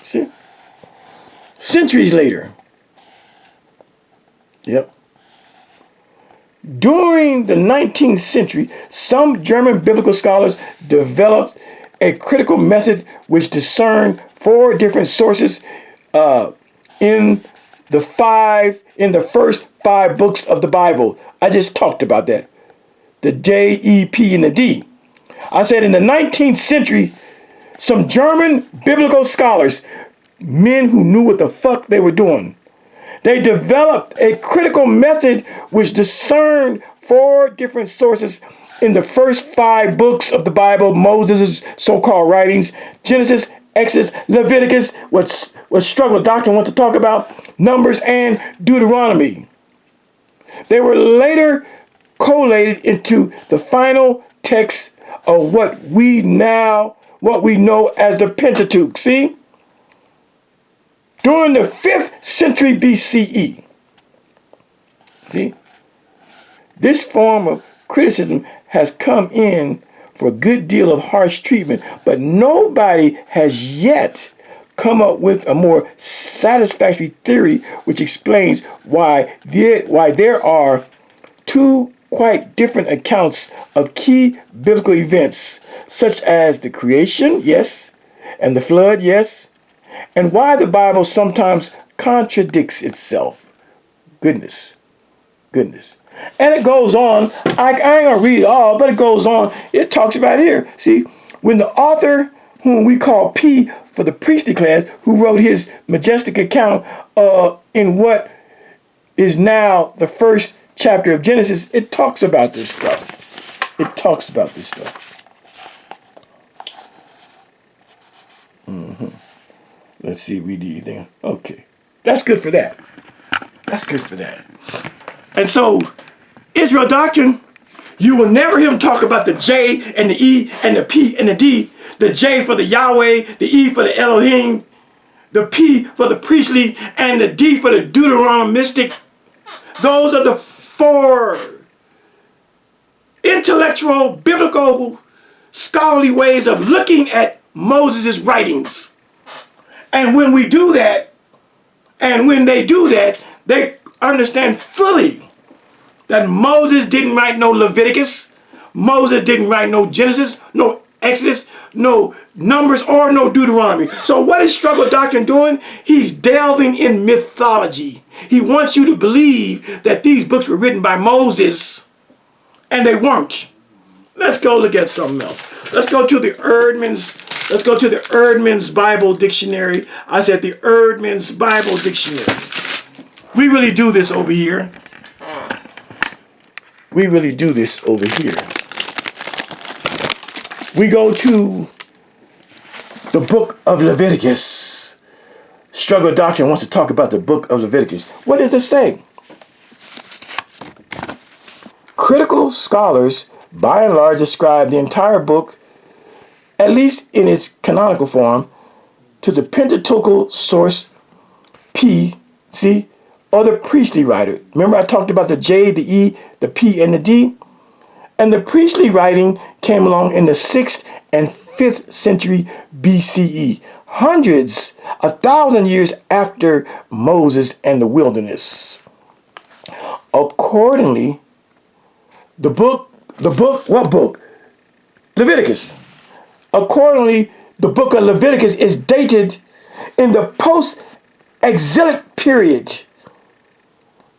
See? Centuries later. Yep. During the 19th century, some German biblical scholars developed a critical method which discerned 4 different sources in the first 5 books of the Bible. I just talked about that. The J, E, P, and the D. I said in the 19th century, some German biblical scholars, men who knew what the fuck they were doing, they developed a critical method which discerned 4 different sources in the first 5 books of the Bible, Moses' so-called writings, Genesis, Exodus, Leviticus, what Struggle Doctrine wants to talk about, Numbers, and Deuteronomy. They were later collated into the final text of what we know as the Pentateuch. See? During the 5th century BCE, see, this form of criticism has come in for a good deal of harsh treatment, but nobody has yet come up with a more satisfactory theory which explains why there are 2 quite different accounts of key biblical events, such as the creation, yes, and the flood, yes, and why the Bible sometimes contradicts itself. Goodness. And it goes on. I ain't going to read it all, but it goes on. It talks about here. See, when the author, whom we call P for the priestly class, who wrote his majestic account in what is now the first chapter of Genesis, it talks about this stuff. Let's see if we do anything. Okay. That's good for that. And so, Israel Doctrine, you will never hear him talk about the J and the E and the P and the D. The J for the Yahweh, the E for the Elohim, the P for the priestly, and the D for the Deuteronomistic. Those are the 4 intellectual, biblical, scholarly ways of looking at Moses' writings. And when we do that, and when they do that, they understand fully that Moses didn't write no Leviticus, Moses didn't write no Genesis, no Exodus, no Numbers, or no Deuteronomy. So what is Struggle Doctrine doing? He's delving in mythology. He wants you to believe that these books were written by Moses, and they weren't. Let's go look at something else. Let's go to the Erdman's Bible Dictionary. I said the Erdman's Bible Dictionary. We really do this over here. We go to the book of Leviticus. Struggle Doctrine wants to talk about the book of Leviticus. What does it say? Critical scholars, by and large, ascribe the entire book, at least in its canonical form, to the Pentateuchal source P, see, or the priestly writer. Remember I talked about the J, the E, the P, and the D? And the priestly writing came along in the 6th and 5th century BCE. hundreds, 1,000 years after Moses and the wilderness. Accordingly, what book? Leviticus. Accordingly, the book of Leviticus is dated in the post-exilic period.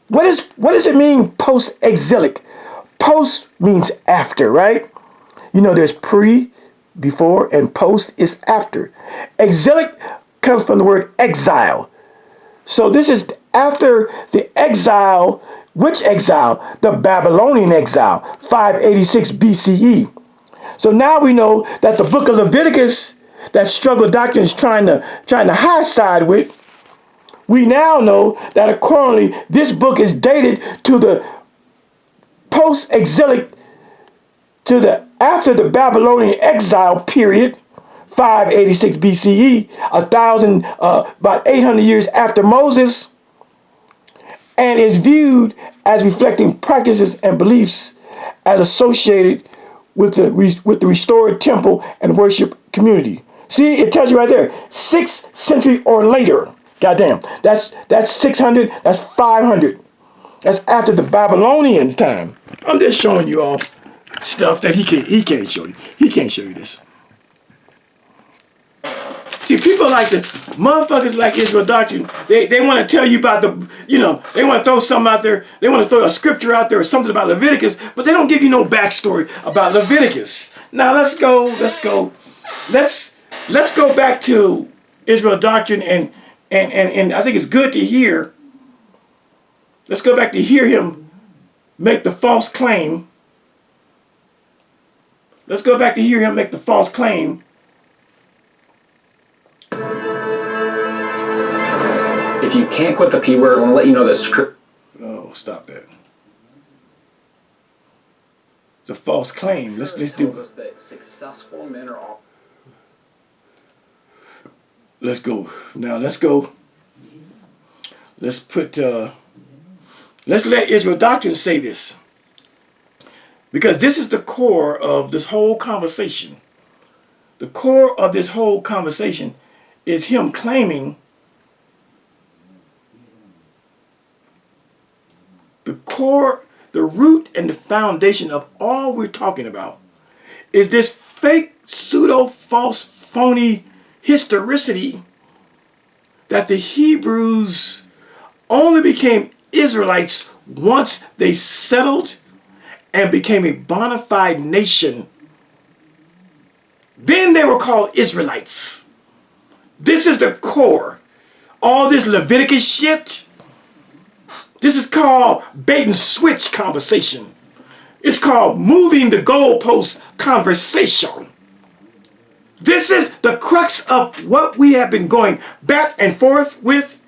What does it mean, post-exilic? Post means after, right? You know, there's pre, before, and post is after. Exilic comes from the word exile. So this is after the exile. Which exile? The Babylonian exile, 586 BCE. So now we know that the book of Leviticus, that Struggle Doctrine is trying to high side with, we now know that accordingly this book is dated to the post-exilic, to the after the Babylonian exile period, 586 BCE, about 800 years after Moses, and is viewed as reflecting practices and beliefs as associated with the restored temple and worship community. See, it tells you right there, 6th century or later. Goddamn, that's 600, that's 500. That's after the Babylonians' time. I'm just showing you all stuff that he can't show you. He can't show you this. See, people like motherfuckers like Israel Doctrine, they want to tell you about they want to throw something out there, they want to throw a scripture out there or something about Leviticus, but they don't give you no backstory about Leviticus. Now let's go back to Israel Doctrine and I think it's good to hear. Let's go back to hear him make the false claim. Let's go back to hear him make the false claim. If you can't quit the P word, I want to let you know the script. Oh, stop that. It's a false claim. Let's do. Us that successful men are all. Let's go. Now let's go. Let's let Israel Doctrine say this. Because this is the core of this whole conversation. The core of this whole conversation is him claiming the root and the foundation of all we're talking about is this fake, pseudo, false, phony historicity that the Hebrews only became Israelites once they settled and became a bona fide nation. Then they were called Israelites. This is the core. All this Leviticus shit, this is called bait and switch conversation. It's called moving the goalpost conversation. This is the crux of what we have been going back and forth with.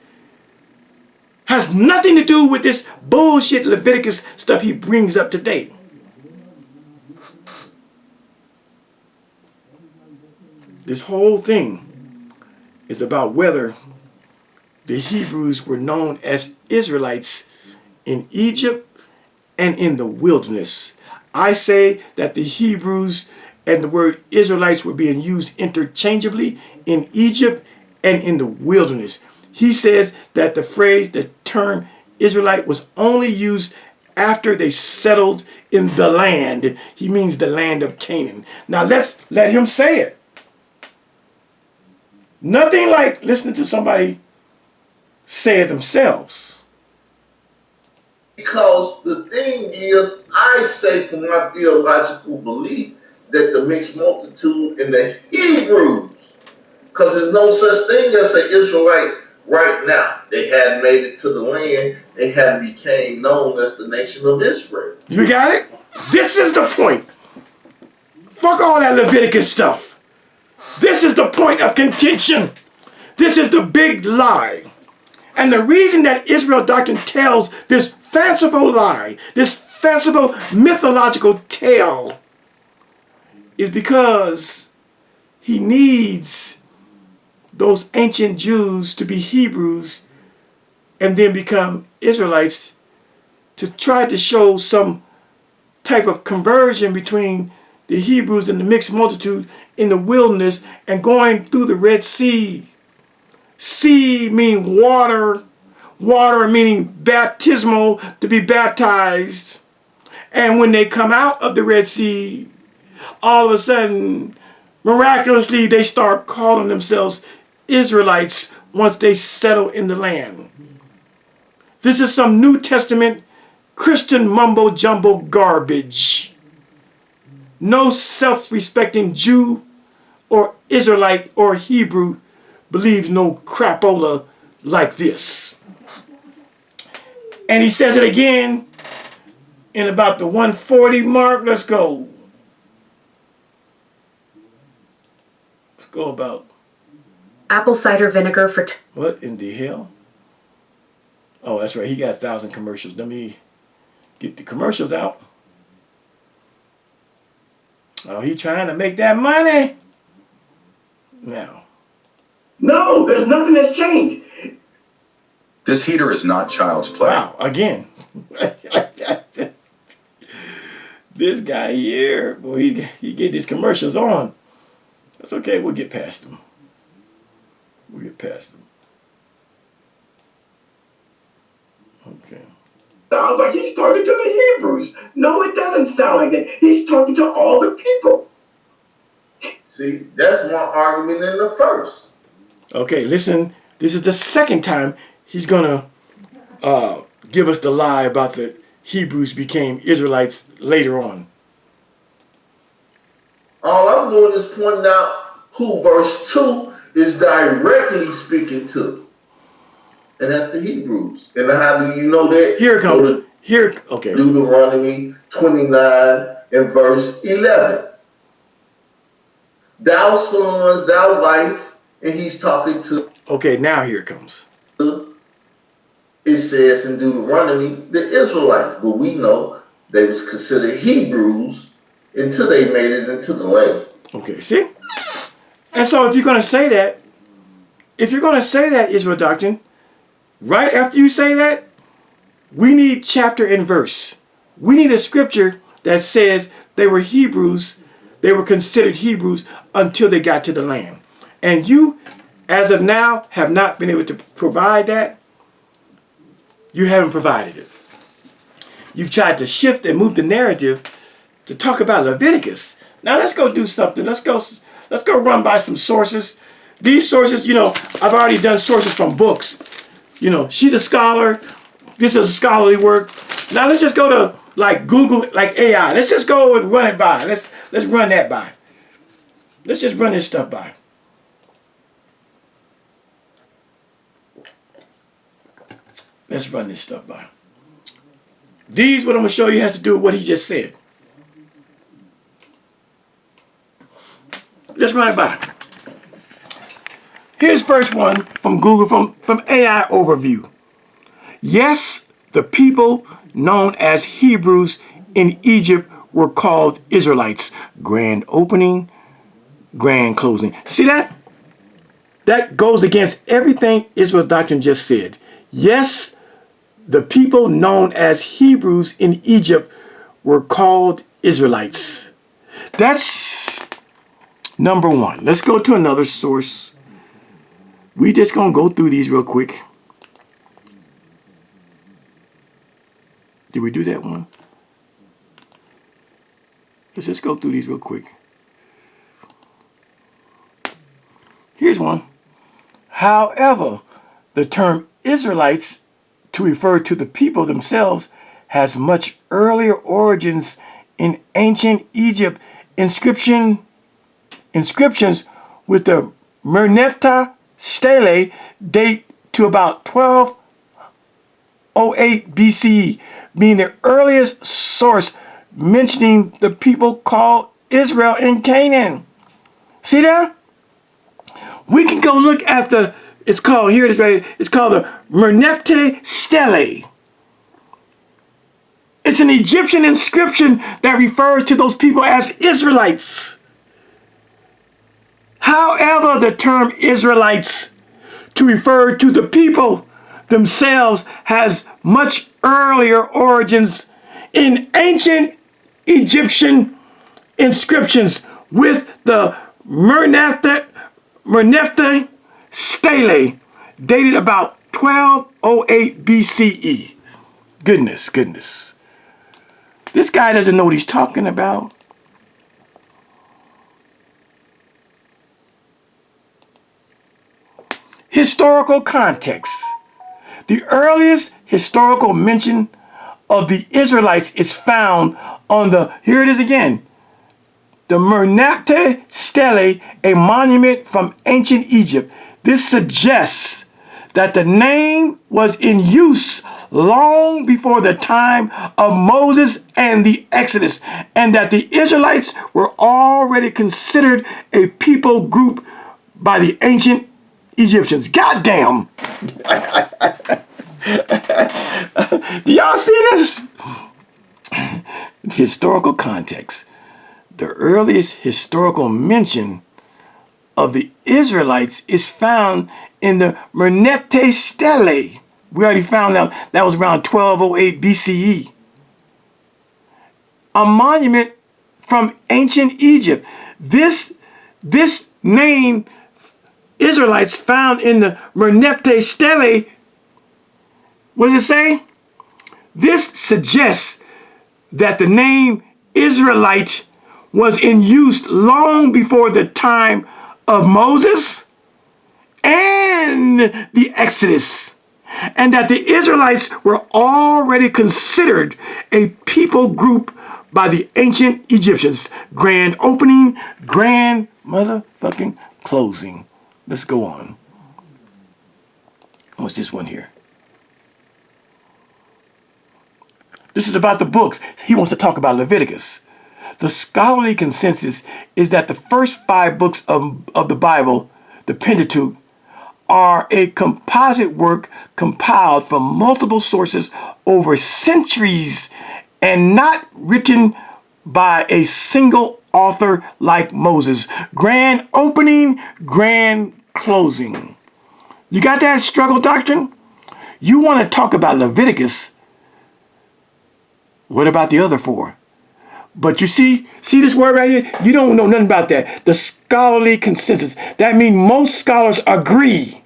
Has nothing to do with this bullshit Leviticus stuff he brings up today. This whole thing is about whether the Hebrews were known as Israelites in Egypt and in the wilderness. I say that the Hebrews and the word Israelites were being used interchangeably in Egypt and in the wilderness. He says that the term Israelite was only used after they settled in the land. He means the land of Canaan. Now let's let him say it. Nothing like listening to somebody say it themselves. Because the thing is, I say from my theological belief that the mixed multitude in the Hebrews, because there's no such thing as an Israelite right now. They hadn't made it to the land. They hadn't became known as the nation of Israel. You got it? This is the point. Fuck all that Leviticus stuff. This is the point of contention. This is the big lie. And the reason that Israel Doctrine tells this fanciful lie, this fanciful mythological tale, is because he needs those ancient Jews to be Hebrews and then become Israelites to try to show some type of conversion between the Hebrews and the mixed multitude in the wilderness and going through the Red Sea. Sea meaning water, water meaning baptismal, to be baptized. And when they come out of the Red Sea, all of a sudden, miraculously, they start calling themselves Israelites once they settle in the land. This is some New Testament Christian mumbo jumbo garbage. No self-respecting Jew or Israelite or Hebrew believes no crapola like this. And he says it again in about the 140 mark. Let's go. Let's go about. Apple cider vinegar for... What in the hell? Oh, that's right. He got 1,000 commercials. Let me get the commercials out. Oh, he trying to make that money. Now. No, there's nothing that's changed. This heater is not child's play. Wow, again. This guy here, boy, he get these commercials on. That's okay, we'll get past them. We'll get past them. Okay. Sounds like he's talking to the Hebrews. No, it doesn't sound like that. He's talking to all the people. See, that's my argument in the first. Okay, listen. This is the second time he's going to give us the lie about the Hebrews became Israelites later on. All I'm doing is pointing out who verse 2 is directly speaking to. And that's the Hebrews. And how do you know that? Here it comes. Here, okay. Deuteronomy 29 and verse 11. Thou sons, thou wife, and he's talking to. Okay, now here it comes. It says in Deuteronomy, the Israelites. But we know they was considered Hebrews until they made it into the land. Okay, see? And so if you're going to say that, Israel doctrine, right after you say that, we need chapter and verse. We need a scripture that says they were Hebrews, they were considered Hebrews until they got to the land. And you, as of now, have not been able to provide that. You haven't provided it. You've tried to shift and move the narrative to talk about Leviticus. Now let's go do something. Let's go run by some sources. These sources, I've already done sources from books. She's a scholar. This is a scholarly work. Now let's just go to like Google, like AI. Let's just go and run it by. Let's run that by. Let's just run this stuff by. Let's run this stuff by. These, what I'm going to show you, has to do with what he just said. Let's run it by. Here's first one from Google, from AI Overview. Yes, the people known as Hebrews in Egypt were called Israelites. Grand opening, grand closing. See that? That goes against everything Israel doctrine just said. Yes, the people known as Hebrews in Egypt were called Israelites. That's number one. Let's go to another source. We just gonna go through these real quick. Did we do that one? Let's just go through these real quick. Here's one. However, the term Israelites to refer to the people themselves has much earlier origins in ancient Egypt. Inscriptions with the Merneptah stele date to about 1208 BCE, being the earliest source mentioning the people called Israel in Canaan. See that? We can go look at the, it's called, here it is right, it's called the Merneptah stele. It's an Egyptian inscription that refers to those people as Israelites. However, the term Israelites to refer to the people themselves has much earlier origins in ancient Egyptian inscriptions with the Merneptah stele dated about 1208 BCE. Goodness. This guy doesn't know what he's talking about. Historical context. The earliest historical mention of the Israelites is found on here it is again, the Merneptah stele, a monument from ancient Egypt. This suggests that the name was in use long before the time of Moses and the Exodus, and that the Israelites were already considered a people group by the ancient Egyptians. Goddamn! Do y'all see this? Historical context. The earliest historical mention of the Israelites is found in the Merneptah stele. We already found out that was around 1208 BCE. A monument from ancient Egypt. This name, Israelites, found in the Merneptah stele, what does it say? This suggests that the name Israelite was in use long before the time of Moses and the Exodus, and that the Israelites were already considered a people group by the ancient Egyptians. Grand opening, grand motherfucking closing. Let's go on. What's this one here? This is about the books. He wants to talk about Leviticus. The scholarly consensus is that the first 5 books of the Bible, the Pentateuch, are a composite work compiled from multiple sources over centuries and not written by a single author like Moses. Grand opening, grand closing. You got that, Struggle Doctrine? You want to talk about Leviticus? What about the other 4? But you see this word right here? You don't know nothing about that. The scholarly consensus. That means most scholars agree.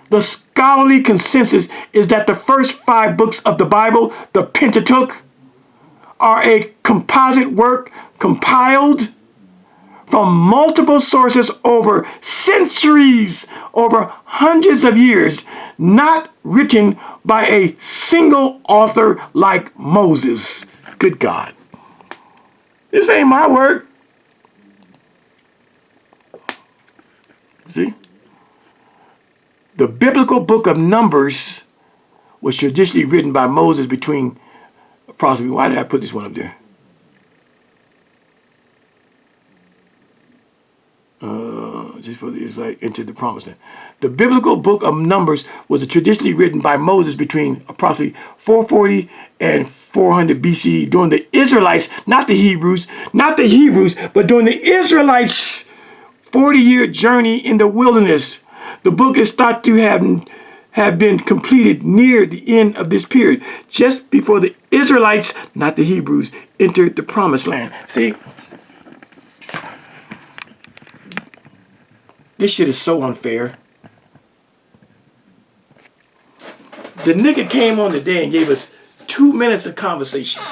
The scholarly consensus is that the first 5 books of the Bible, the Pentateuch, are a composite work compiled from multiple sources over centuries, over hundreds of years, not written by a single author like Moses. Good God. This ain't my work. See? The biblical book of Numbers was traditionally written by Moses between approximately, why did I put this one up there? Just for the Israelites entered the promised land. The biblical book of Numbers was traditionally written by Moses between approximately 440 and 400 BC during the Israelites, not the Hebrews, but during the Israelites' 40-year journey in the wilderness. The book is thought to have been completed near the end of this period, just before the Israelites, not the Hebrews, entered the promised land. See? This shit is so unfair. The nigga came on today and gave us 2 minutes of conversation.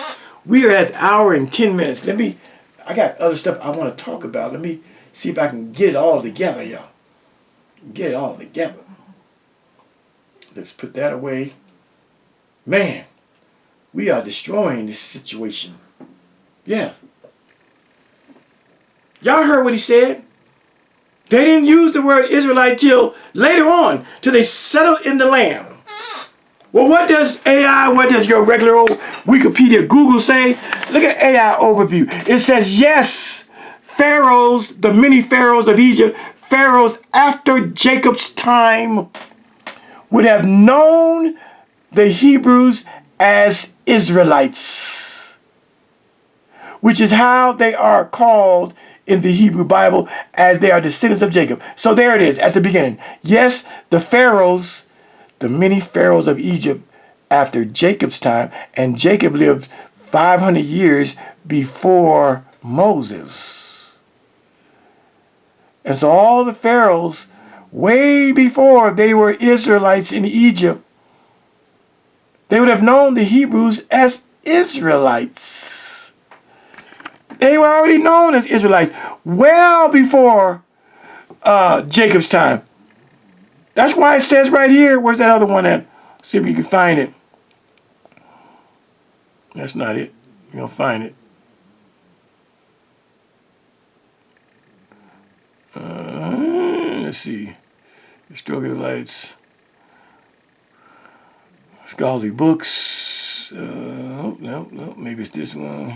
We are at an hour and 10 minutes. I got other stuff I want to talk about. Let me see if I can get it all together, y'all. Get it all together. Let's put that away. Man, we are destroying this situation. Yeah. Y'all heard what he said? They didn't use the word Israelite till later on, till they settled in the land. Well, what does AI, what does your regular old Wikipedia, Google say? Look at AI overview. It says, yes, pharaohs, the many pharaohs of Egypt, pharaohs after Jacob's time would have known the Hebrews as Israelites, which is how they are called in the Hebrew Bible, as they are descendants of Jacob. So there it is at the beginning. Yes, the pharaohs, the many pharaohs of Egypt after Jacob's time, and Jacob lived 500 years before Moses. And so all the pharaohs, way before they were Israelites in Egypt, they would have known the Hebrews as Israelites. They were already known as Israelites well before Jacob's time. That's why it says right here, where's that other one at? See if you can find it. That's not it. You're going to find it. Let's see. Struggle Lights. Scholarly books. No. Maybe it's this one.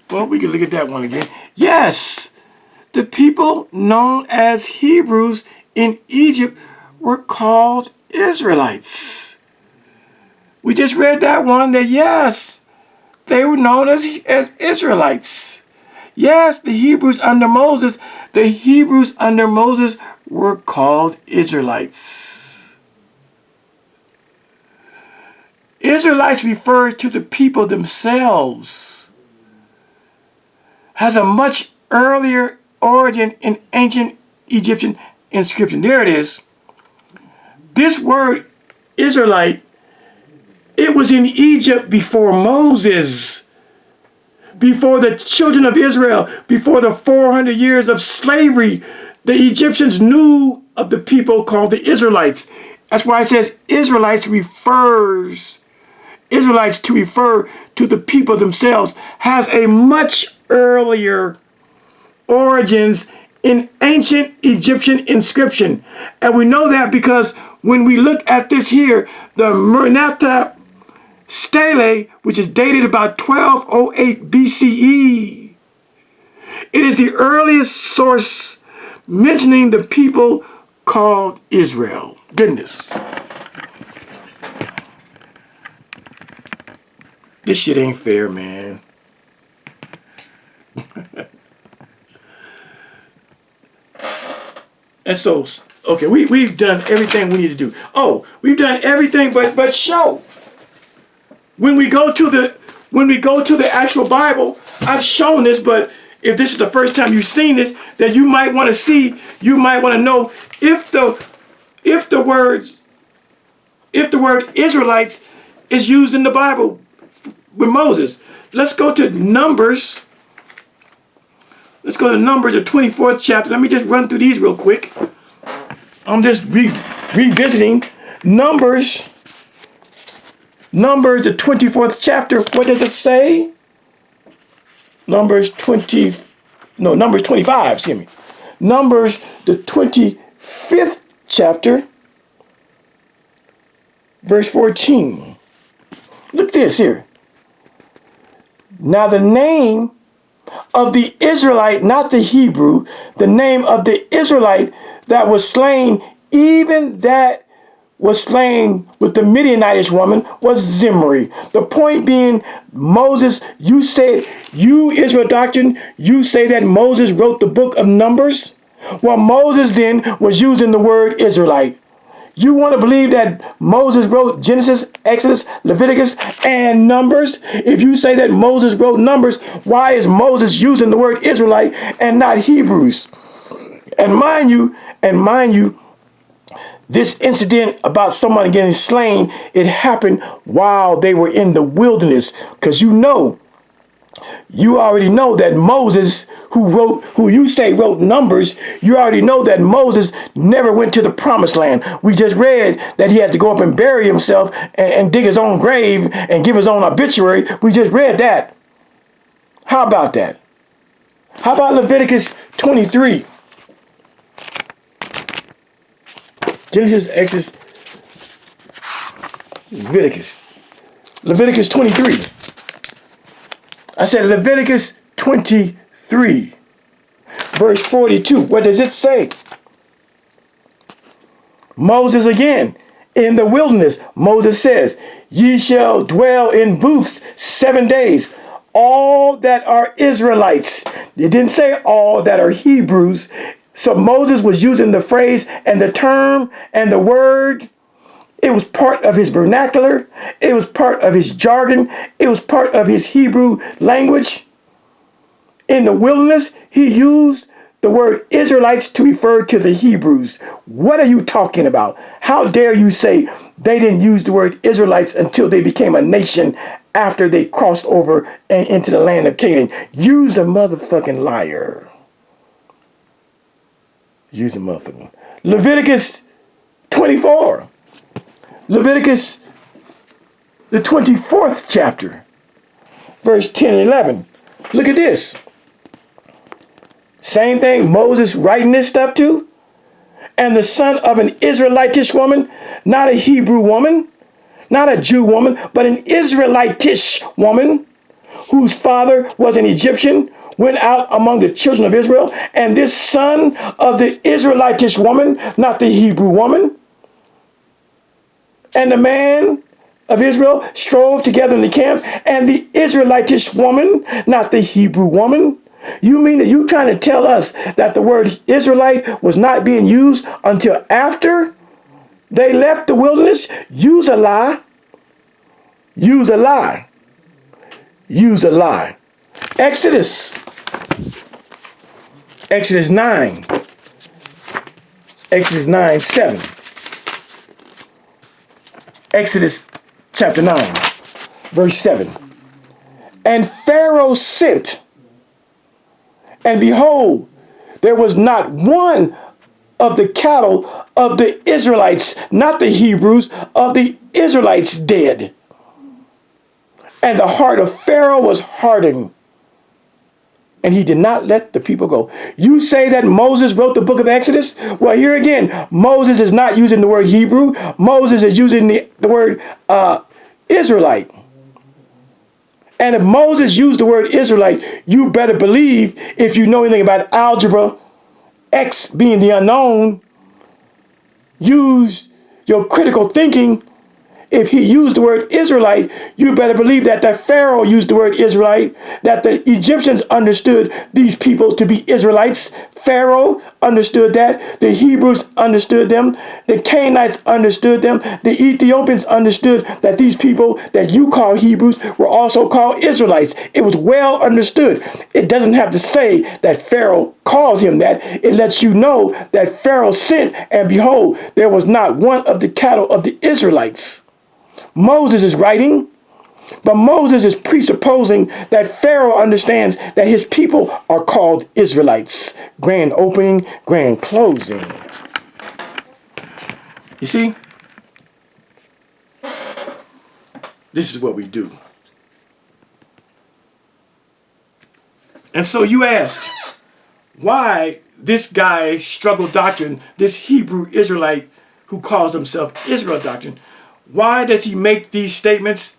Well, we can look at that one again. Yes! The people known as Hebrews in Egypt were called Israelites. We just read that one that yes, they were known as Israelites. Yes, the Hebrews under Moses were called Israelites. Israelites refers to the people themselves. Has a much earlier origin in ancient Egyptian inscription. There it is. This word Israelite, it was in Egypt before Moses, before the children of Israel, before the 400 years of slavery. The Egyptians knew of the people called the Israelites. That's why it says Israelites to refer to the people themselves, has a much earlier origins in ancient Egyptian inscription. And we know that because when we look at this here, the Mernata Stele, which is dated about 1208 BCE, it is the earliest source mentioning the people called Israel. Goodness. This shit ain't fair, man. And so, okay, we've done everything we need to do. Oh, we've done everything but show. When we go to the actual Bible, I've shown this, but if this is the first time you've seen this, then you might want to see, you might want to know if the word Israelites is used in the Bible with Moses. Let's go to Numbers. Let's go to Numbers, the 24th chapter. Let me just run through these real quick. I'm just revisiting Numbers. Numbers, the 24th chapter. What does it say? Numbers 25, excuse me. Numbers, the 25th chapter, verse 14. Look at this here. Now the name of the Israelite, not the Hebrew, the name of the Israelite that was slain, even that was slain with the Midianitish woman, was Zimri. The point being, Moses, you Israel Doctrine, you say that Moses wrote the book of Numbers? Well, Moses then was using the word Israelite. You want to believe that Moses wrote Genesis, Exodus, Leviticus, and Numbers? If you say that Moses wrote Numbers, why is Moses using the word Israelite and not Hebrews? And mind you, this incident about someone getting slain, it happened while they were in the wilderness. Because you already know that Moses, who you say wrote Numbers, you already know that Moses never went to the promised land. We just read that he had to go up and bury himself and dig his own grave and give his own obituary. We just read that. How about that? How about Leviticus 23? Genesis, Exodus, Leviticus 23. I said Leviticus 23, verse 42. What does it say? Moses again, in the wilderness, Moses says, ye shall dwell in booths 7 days, all that are Israelites. It didn't say all that are Hebrews. So Moses was using the phrase and the term and the word It was part of his vernacular. It was part of his jargon. It was part of his Hebrew language. In the wilderness, he used the word Israelites to refer to the Hebrews. What are you talking about? How dare you say they didn't use the word Israelites until they became a nation after they crossed over and into the land of Canaan? Use a motherfucking liar. Use a motherfucking. Leviticus 24. Leviticus, the 24th chapter, verse 10 and 11. Look at this. Same thing, Moses writing this stuff too. And the son of an Israelitish woman, not a Hebrew woman, not a Jew woman, but an Israelitish woman, whose father was an Egyptian, went out among the children of Israel. And this son of the Israelitish woman, not the Hebrew woman, and the man of Israel strove together in the camp, and the Israelitish woman, not the Hebrew woman. You mean that you trying to tell us that the word Israelite was not being used until after they left the wilderness? Use a lie. Use a lie. Use a lie. Exodus 9. Exodus 9:7. Exodus chapter 9, verse 7. And Pharaoh sent, and behold, there was not one of the cattle of the Israelites, not the Hebrews, of the Israelites dead. And the heart of Pharaoh was hardened, and he did not let the people go. You say that Moses wrote the book of Exodus? Well, here again, Moses is not using the word Hebrew. Moses is using the word Israelite. And if Moses used the word Israelite, you better believe, if you know anything about algebra, X being the unknown, use your critical thinking. If he used the word Israelite, you better believe that the Pharaoh used the word Israelite, that the Egyptians understood these people to be Israelites. Pharaoh understood that. The Hebrews understood them. The Canaanites understood them. The Ethiopians understood that these people that you call Hebrews were also called Israelites. It was well understood. It doesn't have to say that Pharaoh calls him that. It lets you know that Pharaoh sent, and behold, there was not one of the cattle of the Israelites. Moses is writing, but Moses is presupposing that Pharaoh understands that his people are called Israelites. Grand opening, grand closing. You see? This is what we do. And so you ask, why this guy, Struggle Doctrine, this Hebrew Israelite who calls himself Israel Doctrine, why does he make these statements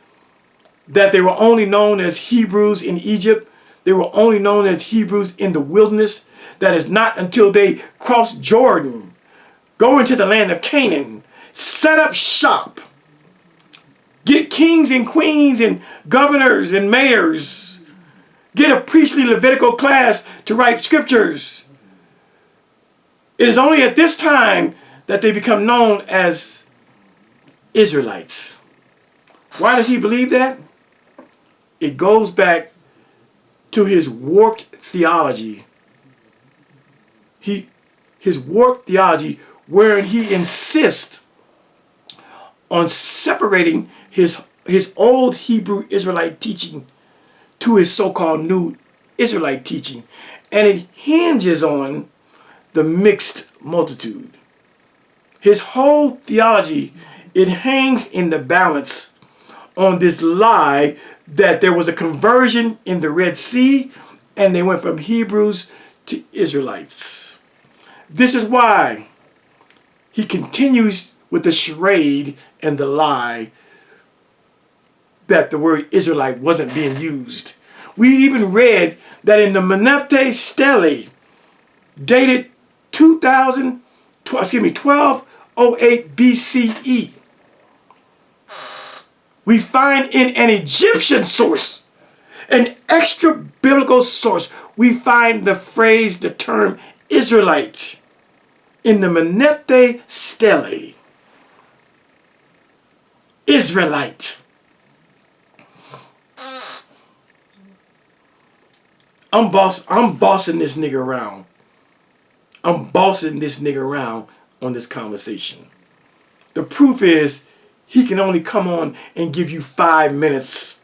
that they were only known as Hebrews in Egypt? They were only known as Hebrews in the wilderness. That is not until they crossed Jordan, go into the land of Canaan, set up shop, get kings and queens and governors and mayors, get a priestly Levitical class to write scriptures. It is only at this time that they become known as Israelites. Why does he believe that? It goes back to his warped theology. His warped theology, wherein he insists on separating his old Hebrew Israelite teaching to his so-called new Israelite teaching. And it hinges on the mixed multitude. His whole theology, it hangs in the balance on this lie that there was a conversion in the Red Sea and they went from Hebrews to Israelites. This is why he continues with the charade and the lie that the word Israelite wasn't being used. We even read that in the Menefte Stele, dated 1208 BCE, we find in an Egyptian source, an extra biblical source, we find the phrase, the term Israelite in the Menefte Stele. Israelite. I'm bossing this nigga around. I'm bossing this nigga around on this conversation. The proof is he can only come on and give you 5 minutes,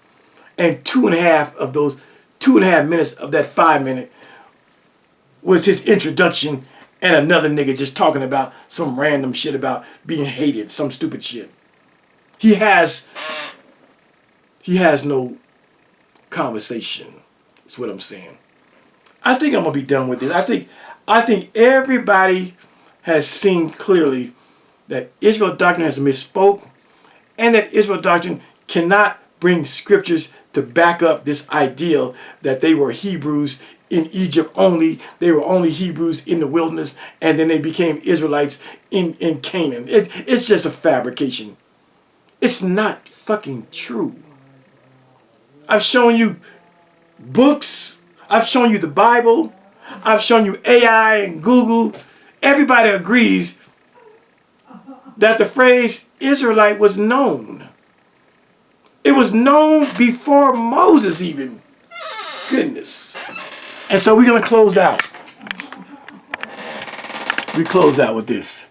and 2.5 of those 2.5 minutes of that 5 minute was his introduction and another nigga just talking about some random shit about being hated, some stupid shit. He has no conversation. That's what I'm saying. I think I'm gonna be done with this. I think everybody has seen clearly that Israel Doctrine has misspoke, and that Israel Doctrine cannot bring scriptures to back up this ideal that they were Hebrews in Egypt only, they were only Hebrews in the wilderness, and then they became Israelites in Canaan. It's just a fabrication. It's not fucking true. I've shown you books, I've shown you the Bible, I've shown you AI and Google. Everybody agrees that the phrase Israelite was known. It was known before Moses even. Goodness. And so we're going to close out. We close out with this.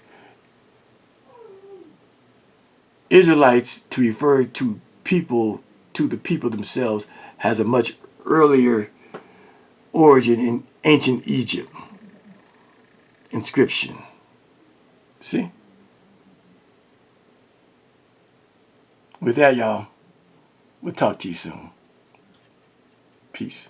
Israelites, to refer to people, to the people themselves, has a much earlier origin in ancient Egypt. Inscription. See? With that, y'all, we'll talk to you soon. Peace.